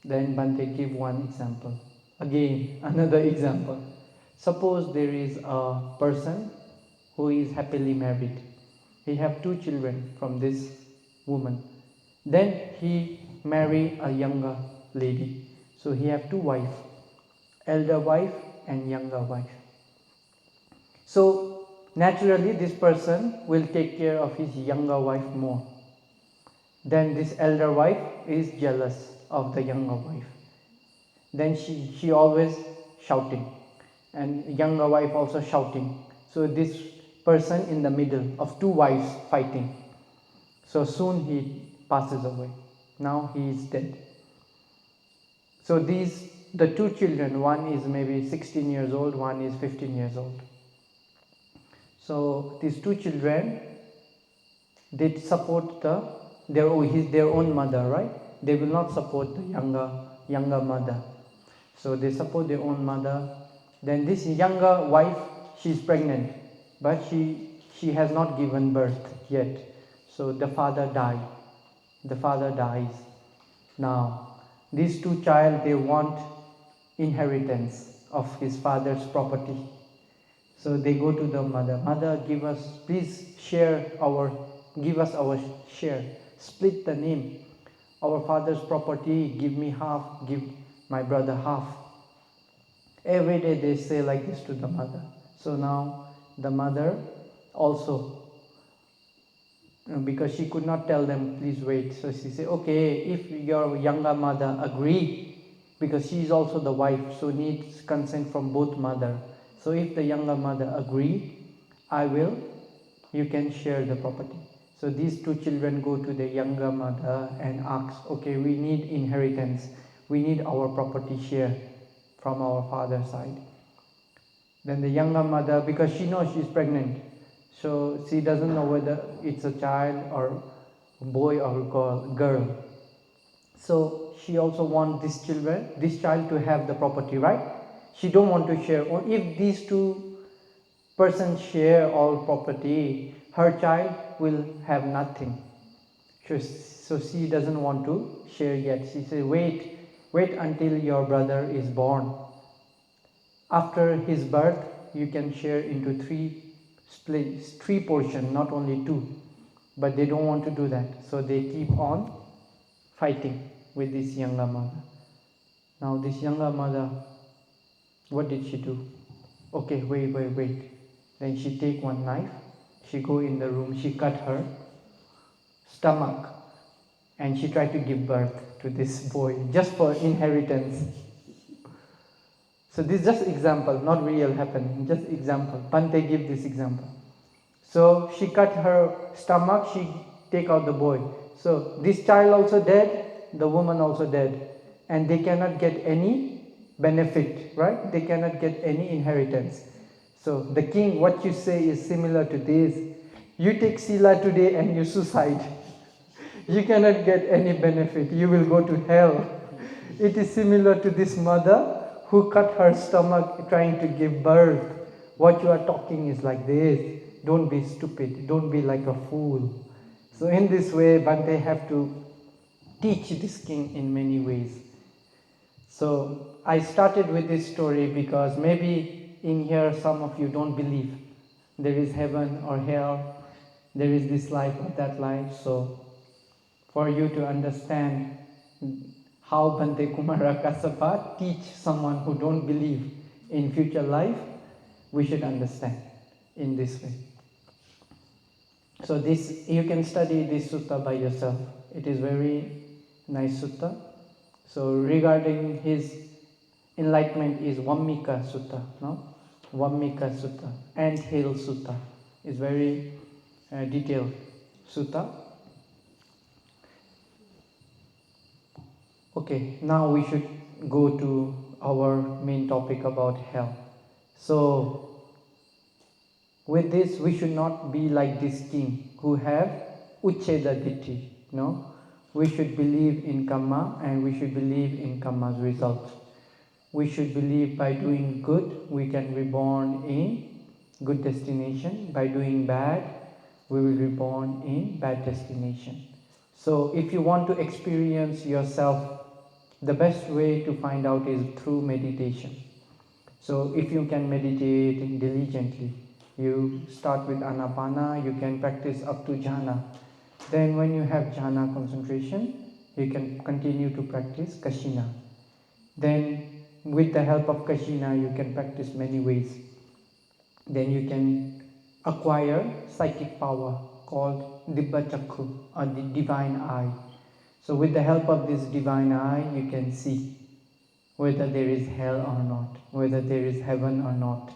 Then Bhante give one example. Again, another example. Suppose there is a person who is happily married. He have 2 children from this woman. Then he marry a younger lady. So he have 2 wives, elder wife and younger wife. So naturally this person will take care of his younger wife more. Then this elder wife is jealous of the younger wife. Then she always shouting, and younger wife also shouting. So this person in the middle of two wives fighting. So soon he passes away. Now he is dead. So the two children, one is maybe 16 years old, one is 15 years old. So these two children did support their own mother, right? They will not support the younger mother. So they support their own mother. Then this younger wife, she is pregnant, but she has not given birth yet. So the father died. The father dies. Now these two child, they want inheritance of his father's property. So they go to the mother. Mother, give us our share. Split the name. Our father's property, give me half, give my brother half. Every day they say like this to the mother. So now the mother also, because she could not tell them, please wait. So she said, okay, if your younger mother agree, because she is also the wife, so needs consent from both mother. So if the younger mother agree, you can share the property. So these two children go to the younger mother and ask, okay, we need inheritance. We need our property share from our father's side. Then the younger mother, because she knows she's pregnant, so she doesn't know whether it's a child or a boy or girl. So she also wants this child to have the property, right? She don't want to share. Or if these two persons share all property, her child will have nothing. So she doesn't want to share yet. She says, wait until your brother is born. After his birth, you can share into three portions, not only two. But they don't want to do that. So they keep on fighting with this younger mother. Now this younger mother, what did she do? Okay, wait. Then she take one knife, she go in the room, she cut her stomach, and she tried to give birth to this boy, just for inheritance. So this is just example, not real happening, just example. Bhante give this example. So she cut her stomach, she take out the boy. So this child also dead, the woman also dead. And they cannot get any benefit, right? They cannot get any inheritance. So the king, what you say is similar to this. You take sila today and you suicide. You cannot get any benefit. You will go to hell. It is similar to this mother who cut her stomach trying to give birth. What you are talking is like this. Don't be stupid. Don't be like a fool. So in this way, Bhante have to teach this king in many ways. So I started with this story because maybe in here some of you don't believe there is heaven or hell, there is this life or that life. So for you to understand how Bhante Kumara Kassapa teach someone who don't believe in future life, we should understand in this way. So this, you can study this sutta by yourself. It is very nice sutta. So regarding his enlightenment is Vammika Sutta, no? Vammika Sutta, Ant-Hill Sutta is very detailed sutta. Okay, now we should go to our main topic about hell. So with this, we should not be like this king who have Ucheda Ditti, no? We should believe in karma and we should believe in karma's result. We should believe by doing good, we can reborn in good destination. By doing bad, we will reborn in bad destination. So if you want to experience yourself, the best way to find out is through meditation. So if you can meditate diligently, you start with Anapana, you can practice up to jhana. Then when you have jhana concentration, you can continue to practice Kashina. Then with the help of Kashina, you can practice many ways. Then you can acquire psychic power called Dibba Chakku, or the divine eye. So with the help of this divine eye, you can see whether there is hell or not, whether there is heaven or not,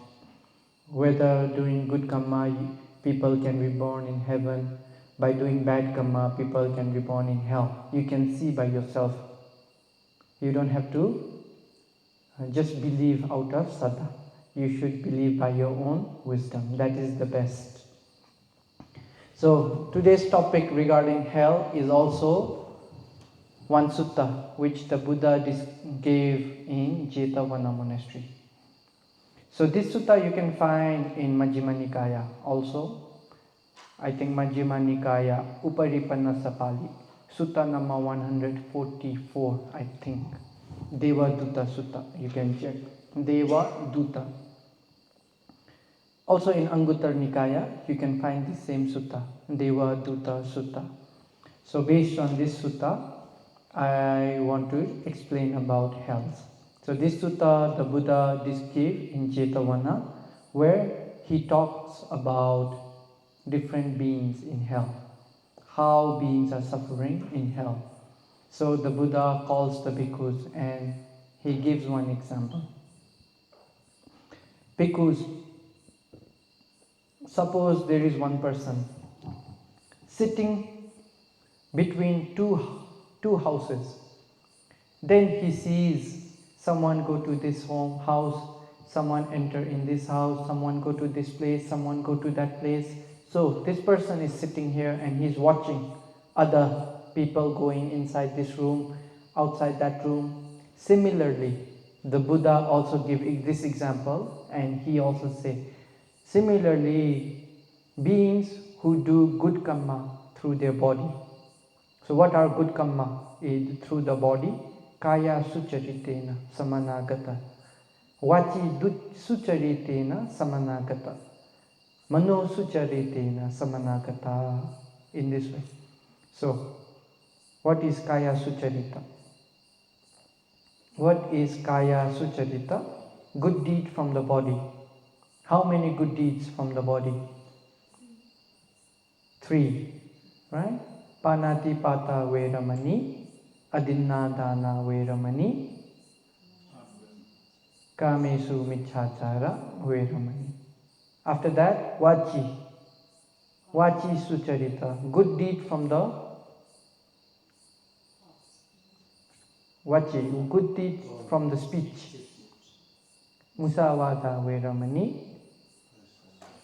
whether doing good karma people can be born in heaven. By doing bad karma, people can be born in hell. You can see by yourself. You don't have to just believe out of saddha. You should believe by your own wisdom. That is the best. So today's topic regarding hell is also one sutta which the Buddha gave in Jetavana monastery. So this sutta you can find in Majjhima Nikaya also. I think Majjhima Nikaya Uparipanasa Pali, sutta number 144, I think. Deva Dutta Sutta, you can check. Deva Dutta. Also in Anguttara Nikaya, you can find the same sutta, Deva Dutta Sutta. So based on this sutta, I want to explain about health. So this sutta the Buddha gave in Jetavana, where he talks about different beings in hell, how beings are suffering in hell. So the Buddha calls the bhikkhus and he gives one example. Bhikkhus, suppose there is one person sitting between two houses. Then he sees someone go to this house, someone enter in this house, someone go to this place, someone go to that place. So this person is sitting here and he's watching other people going inside this room, outside that room. Similarly, the Buddha also give this example and he also say, similarly, beings who do good karma through their body. So what are good karma? Is through the body. Kaya sucharitena samanagata. Vachi sucharitena samanagata. Mano sucharitena samanagata. In this way. So, what is kaya sucharita? What is kaya sucharita? Good deed from the body. How many good deeds from the body? 3, right? Panati pata veramani, adinnadana veramani, kamesu michachara veramani. After that, vachi sucharita, good deed from the vachi, good deed from the speech. Musavada veramani,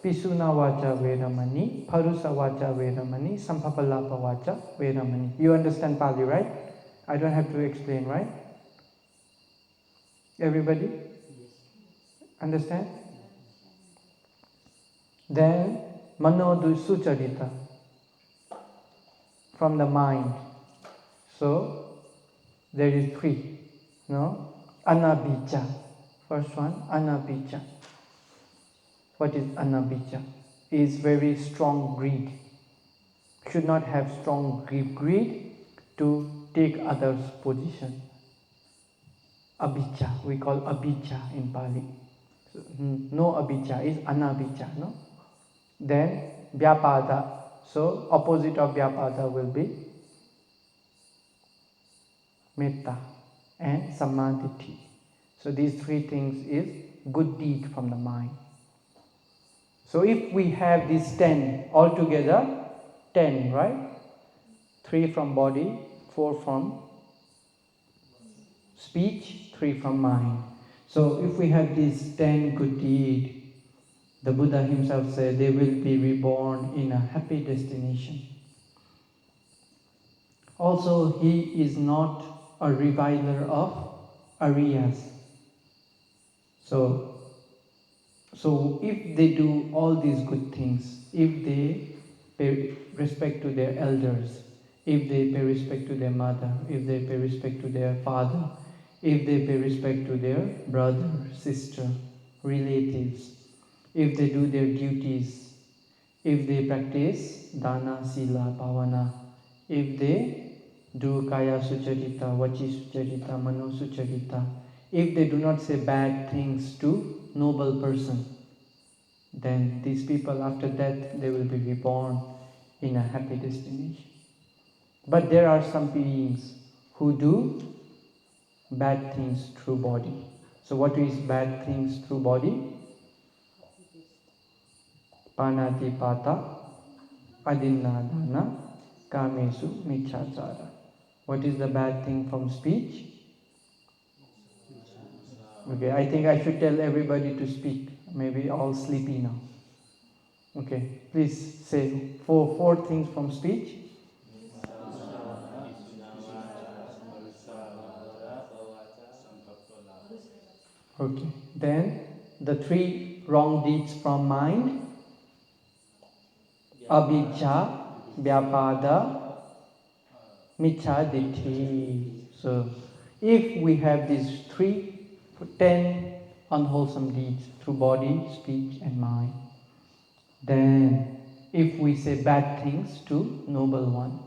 Pisuna vacha veramani, parusa vacha veramani, sampapalapa vacha veramani. You understand Pali, right? I don't have to explain, right? Everybody? Understand? Then, manodu sucharita, from the mind. So, there is 3, no? Anabhija. First one, anabhija. What is anabhija? Is very strong greed. Should not have strong greed to take others' position. Abhija, we call abhija in Pali. So, no abhija is anabhija, no? Then vyapada. So opposite of vyapada will be metta and samadhi. So these 3 things is good deed from the mind. So if we have these 10 altogether, 10, right? 3 from body, 4 from speech, 3 from mind. So if we have these 10 good deeds, the Buddha himself said they will be reborn in a happy destination. Also, he is not a reviler of Ariyas. So if they do all these good things, if they pay respect to their elders, if they pay respect to their mother, if they pay respect to their father, if they pay respect to their brother, sister, relatives, if they do their duties, if they practice dana, sila, bhavana, if they do kaya sucharita, vachi sucharita, mano sucharita, if they do not say bad things to noble person, then these people after death they will be reborn in a happy destination. But there are some beings who do bad things through body. So what is bad things through body? panatipata, adinadana, kamesu, michachara. What is the bad thing from speech? Okay, I think I should tell everybody to speak. Maybe all sleepy now. Okay, please say four things from speech. Okay, then the three wrong deeds from mind. Abhijja, Vyapada, Miccha Ditti. So, if we have these 10 unwholesome deeds through body, speech, and mind, then if we say bad things to noble one,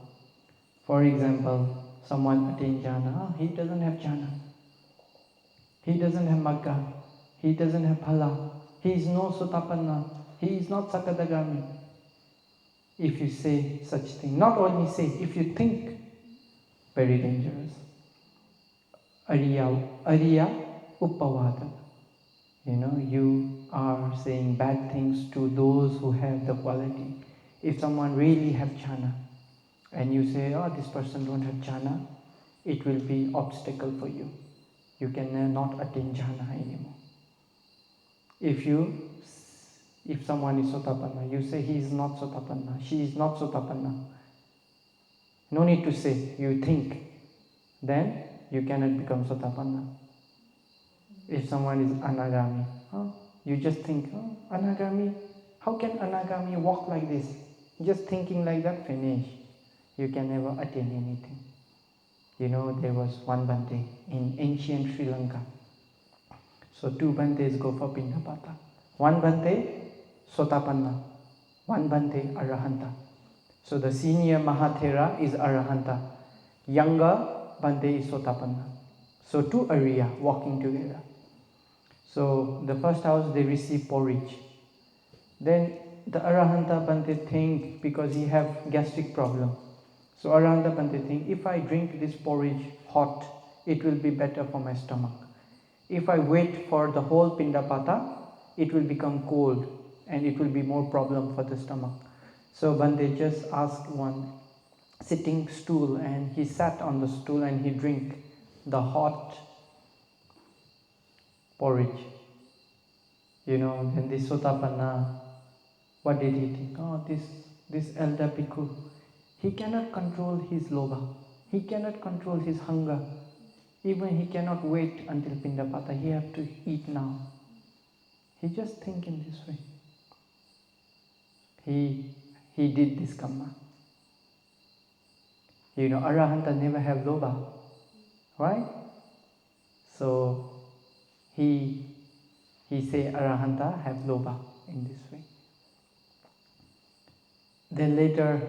for example, someone attains jhana, he doesn't have jhana, he doesn't have magga, he doesn't have phala, he is no sotapanna, he is not sakadagami. If you say such thing, not only say, if you think, very dangerous. Ariya Uppavada. You are saying bad things to those who have the quality. If someone really have jhana, and you say, oh, this person don't have jhana, it will be obstacle for you. You can not attain jhana anymore. If someone is sotapanna, you say he is not sotapanna, she is not sotapanna. No need to say, you think. Then you cannot become sotapanna. If someone is anagami, you just think, anagami, how can anagami walk like this? Just thinking like that, finish. You can never attain anything. There was one Bhante in ancient Sri Lanka. So 2 Bhantes go for Pindapata. One Bhante, Sotapanna. One Bhante, Arahanta. So the senior Mahathera is Arahanta. Younger Bhante is Sotapanna. So 2 Ariya walking together. So the first house they receive porridge. Then the Arahanta Bhante think, because he have gastric problem. So Arahanta Bhante think, if I drink this porridge hot, it will be better for my stomach. If I wait for the whole Pindapata, it will become cold and it will be more problem for the stomach. So Bhante just asked one sitting stool, and he sat on the stool and he drank the hot porridge. Then this Sotapanna, what did he think? Oh, this elder bhikkhu, he cannot control his lobha, he cannot control his hunger. Even he cannot wait until Pindapata, he have to eat now. He just think in this way. He did this karma. Arahanta never have lobha, right? So he say Arahanta have lobha in this way. Then later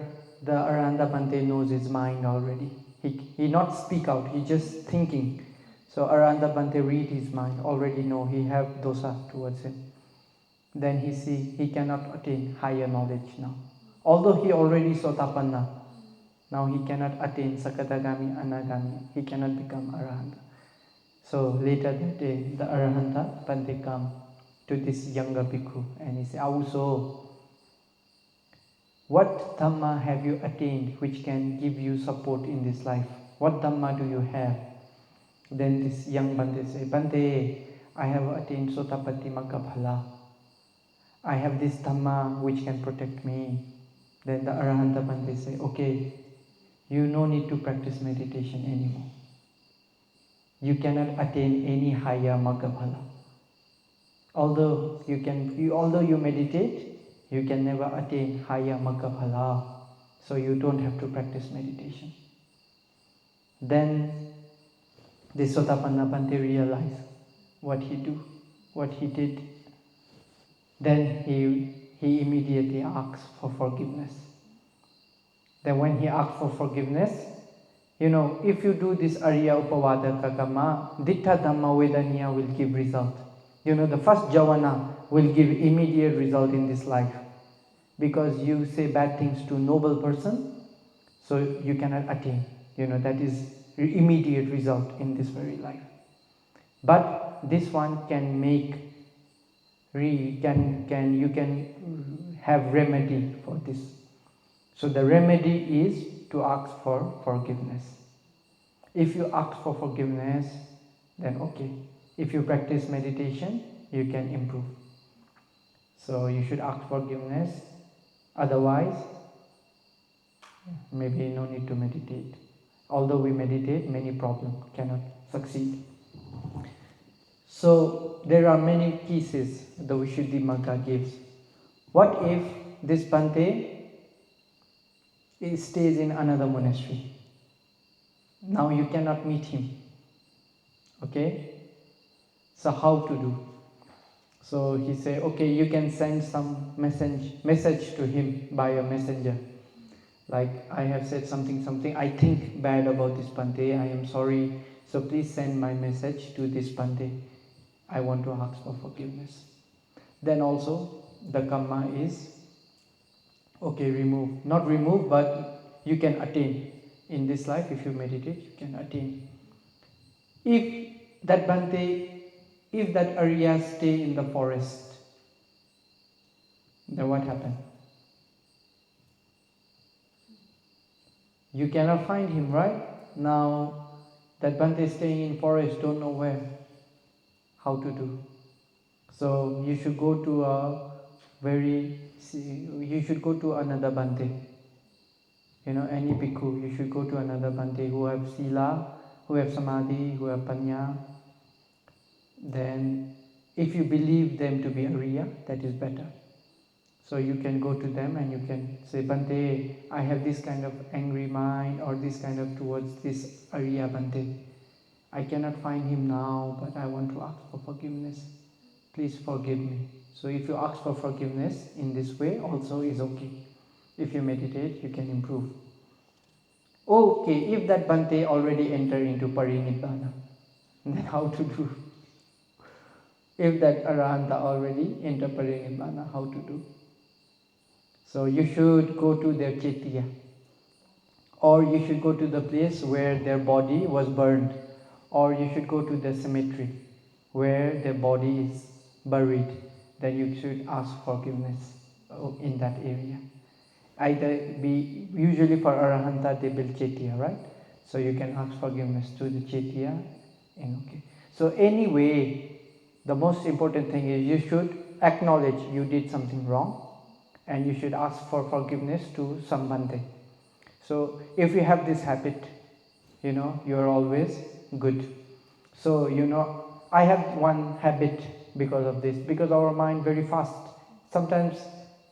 the Arahanta Bhante knows his mind already. He not speak out, he just thinking. So Arahanta Bhante read his mind, already know he have dosa towards him. Then he see he cannot attain higher knowledge now. Although he already Sotapanna, now he cannot attain Sakadagami, Anagami, he cannot become Arahanta. So later that day, the Arahanta Bhante come to this younger bhikkhu and he say, Auso, what Dhamma have you attained which can give you support in this life? What Dhamma do you have? Then this young Bhante say, Bhante, I have attained Sotapatti Magga Phala. I have this Dhamma which can protect me. Then the Arahanta Bhante say, okay, you no need to practice meditation anymore. You cannot attain any higher Magga Phala. Although you meditate, you can never attain higher Magga Phala. So you don't have to practice meditation. Then this Sotapanna Bhante realized what he did. Then he immediately asks for forgiveness. Then when he asks for forgiveness, if you do this Ariya Uppavada Karma, Ditta Dhamma Vedaniya will give result. The first Javana will give immediate result in this life. Because you say bad things to noble person, so you cannot attain. That is immediate result in this very life. But this one can make, you can have remedy for this. So the remedy is to ask for forgiveness. If you ask for forgiveness, then okay. If you practice meditation, you can improve. So you should ask forgiveness. Otherwise, maybe no need to meditate. Although we meditate, many problems cannot succeed. So there are many cases the Vishuddhimagga gives. What if this Bhante stays in another monastery? Now you cannot meet him. Okay? So how to do? So he say, okay, you can send some message to him by a messenger. Like, I have said something, I think bad about this Bhante, I am sorry, so please send my message to this Bhante. I want to ask for forgiveness. Then also, the karma is, okay, remove. Not remove, but you can attain. In this life, if you meditate, you can attain. If that Bhante, if that Arya stay in the forest, then what happened? You cannot find him, right? Now, that Bhante staying in forest, don't know where, how to do. So you should go to another Bhante. Any bhikkhu, you should go to another Bhante who have sila, who have samadhi, who have panya. Then, if you believe them to be Arya, that is better. So you can go to them and you can say, Bhante, I have this kind of angry mind or this kind of towards this Arya Bhante. I cannot find him now, but I want to ask for forgiveness. Please forgive me. So if you ask for forgiveness in this way also is okay. If you meditate, you can improve. Okay, if that Bhante already entered into Parinibbana, then how to do? If that Arahanta already entered Parinibbana, how to do? So you should go to their Chetya, or you should go to the place where their body was burned, or you should go to the cemetery where their body is buried. Then you should ask forgiveness in that area. Usually for Arahanta they build Chetya, right? So you can ask forgiveness to the Chetya. Okay. So anyway, the most important thing is you should acknowledge you did something wrong, and you should ask for forgiveness to some Bhante. So if you have this habit, you're always good. So I have one habit because of this, because our mind very fast. Sometimes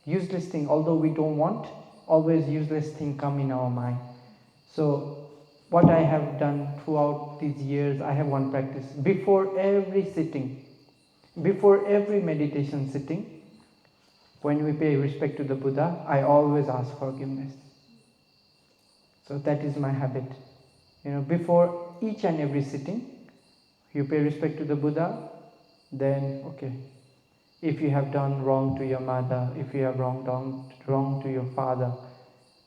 useless thing, although we don't want, always useless thing come in our mind. So what I have done throughout these years, I have one practice. Before every sitting, before every meditation sitting, when we pay respect to the Buddha, I always ask forgiveness. So that is my habit. Before each and every sitting, you pay respect to the Buddha, then okay. If you have done wrong to your mother, if you have done wrong to your father,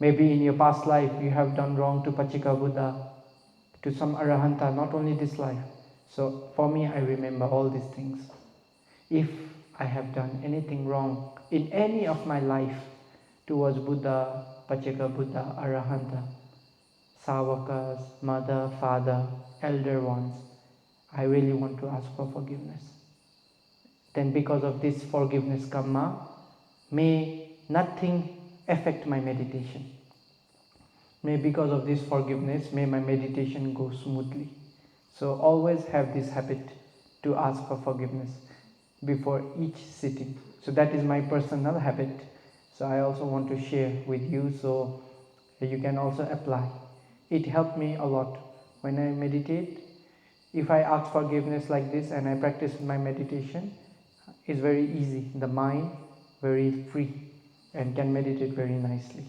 maybe in your past life you have done wrong to Pachika Buddha, to some Arahanta, not only this life. So for me, I remember all these things. If I have done anything wrong in any of my life towards Buddha, Pachika Buddha, Arahanta, Savakas, mother, father, elder ones, I really want to ask for forgiveness. Then because of this forgiveness karma, may nothing affect my meditation. May because of this forgiveness, may my meditation go smoothly. So always have this habit to ask for forgiveness before each sitting. So that is my personal habit. So I also want to share with you so you can also apply. It helped me a lot. When I meditate, if I ask forgiveness like this and I practice my meditation, it's very easy. The mind very free and can meditate very nicely.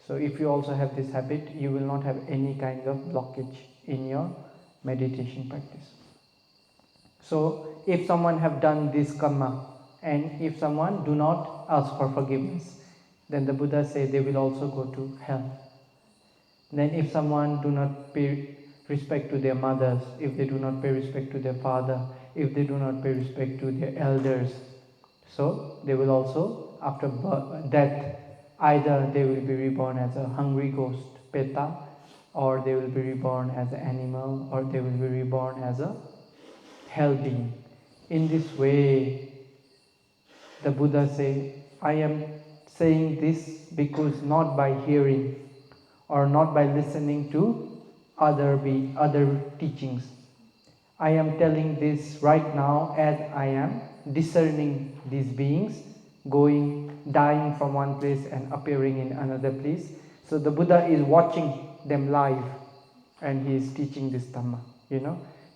So if you also have this habit, you will not have any kind of blockage in your meditation practice. So if someone have done this karma, and if someone do not ask for forgiveness, then the Buddha said they will also go to hell. Then if someone do not pay respect to their mothers, if they do not pay respect to their father, if they do not pay respect to their elders, so they will also after death, either they will be reborn as a hungry ghost, peta, or they will be reborn as an animal, or they will be reborn as a hell being. In this way, the Buddha say, I am saying this because not by hearing or not by listening to other teachings. I am telling this right now as I am discerning these beings, dying from one place and appearing in another place. So the Buddha is watching them live and he is teaching this Dhamma.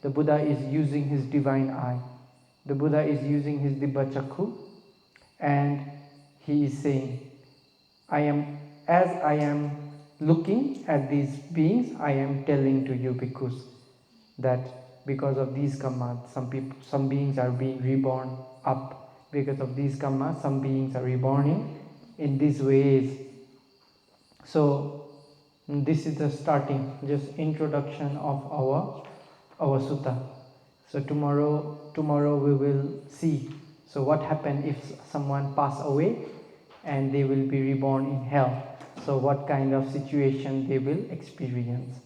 The Buddha is using his divine eye. The Buddha is using his Dibba Chakku, and he is saying, as I am looking at these beings, I am telling to you bhikkhus that because of these karmas, some beings are being reborn up. Because of these karmas, some beings are reborn in these ways. So this is the starting, just introduction of our sutta. So tomorrow we will see. So what happens if someone pass away and they will be reborn in hell? So what kind of situation they will experience?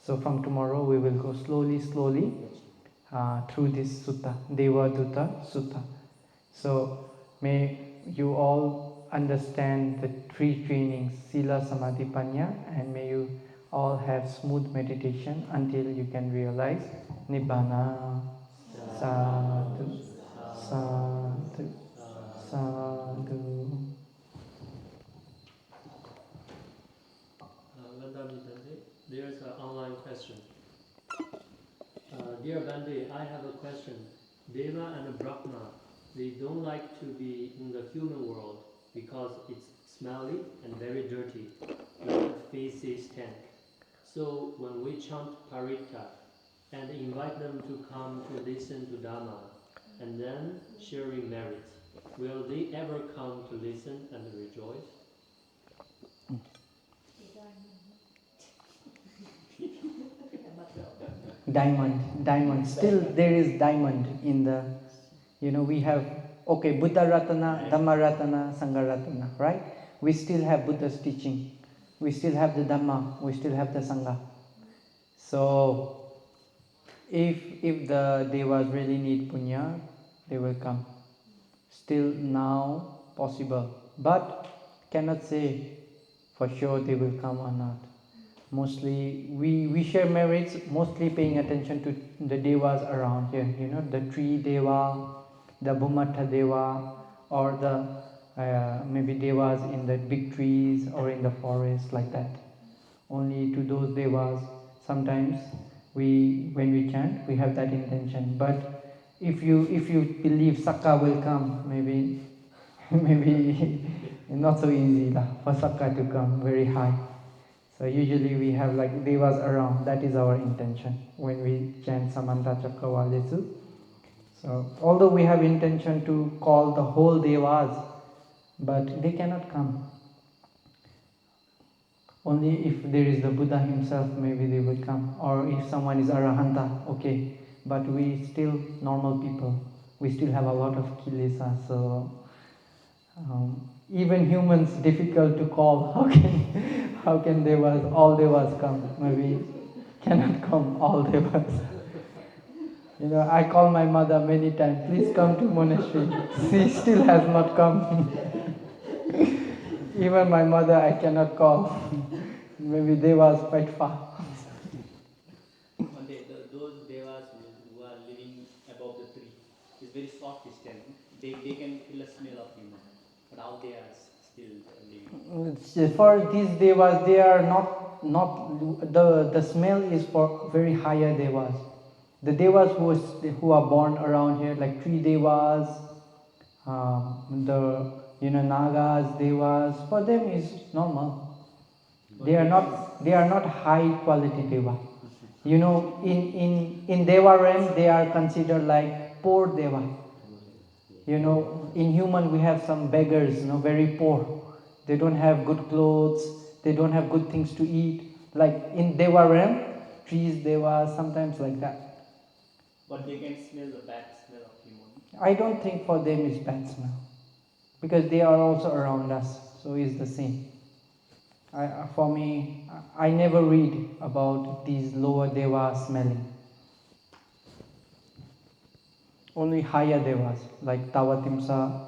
So from tomorrow we will go slowly through this sutta, Devadutta Sutta. So may you all understand the three trainings, Sila, Samadhi, Panya, and may you all have smooth meditation until you can realize Nibbana. Sadhu, sadhu, sadhu. There's an online question. Dear Bhante, I have a question. Deva and Brahma, they don't like to be in the human world because it's smelly and very dirty, like a feces tank. So when we chant Parita and invite them to come to listen to Dhamma and then sharing merits, will they ever come to listen and rejoice? Diamond. Still there is diamond in the, we have, okay, Buddha Ratana, Dhamma Ratana, Sangha Ratana, right? We still have Buddha's teaching. We still have the Dhamma. We still have the Sangha. So, if the Devas really need punya, they will come. Still now possible. But cannot say for sure they will come or not. Mostly we share merits, mostly paying attention to the devas around here, the tree deva, the Bhumatha deva, or the maybe devas in the big trees or in the forest, like that. Only to those devas sometimes when we chant we have that intention. But if you believe Sakka will come, maybe maybe not so easy for Sakka to come very high. So usually we have like devas around. That is our intention when we chant Samanta Chakravalesu. So although we have intention to call the whole devas, but they cannot come. Only if there is the Buddha himself, maybe they will come. Or if someone is Arahanta, okay. But we still normal people. We still have a lot of kilesa. So even humans difficult to call. How can all devas come? Maybe cannot come all devas. I call my mother many times, please come to monastery. She still has not come. Even my mother I cannot call. Maybe devas quite far. Those devas who are living above the tree is very soft distance. They can feel a smell of human. But how they are still living? For these devas, they are not the smell is for very higher devas. The devas who are born around here, like tree devas, the nagas, devas, for them is normal. They are not high quality deva. In deva realm they are considered like poor deva. In human we have some beggars, very poor. They don't have good clothes, they don't have good things to eat. Like in deva realm, trees, devas, sometimes like that. But they can smell the bad smell of human. I don't think for them is bad smell. because they are also around us, so it's the same. For me, I never read about these lower devas smelling. Only higher devas like Tavatimsa,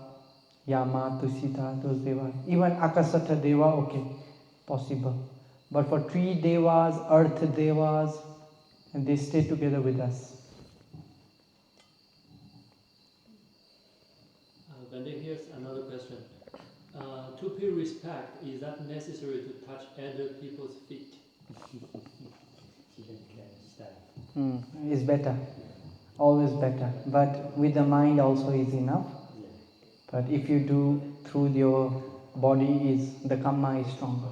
Yama, Tusita, those devas. Even Akasata deva, okay, possible. But for three devas, earth devas, and they stay together with us. Bhante, here's another question. To pay respect, is that necessary to touch other people's feet? It's better, always better. But with the mind also is enough. But if you do through your body, the karma is stronger.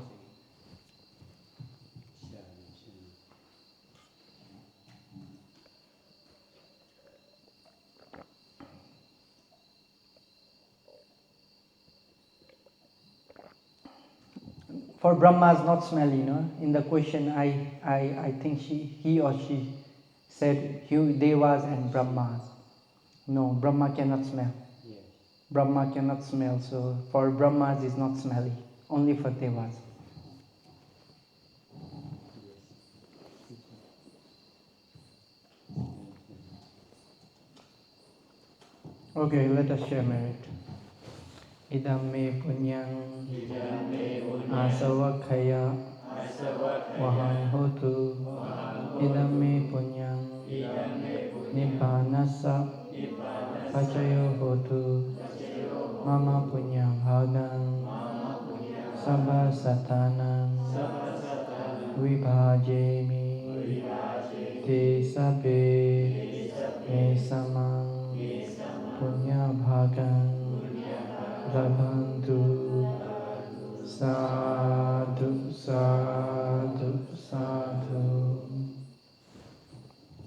For Brahma is not smelly, no? In the question, I think he or she said devas and Brahmas. No, Brahma cannot smell. Yes. Brahma cannot smell, so for Brahmas is not smelly. Only for devas. Okay, let us share merit. Idam me punyang asavakhaya vahang hotu. Idam me punyang nibbanasa pachayo hotu. Mama punyang bhagang sabha satanang vibhajemi te sabe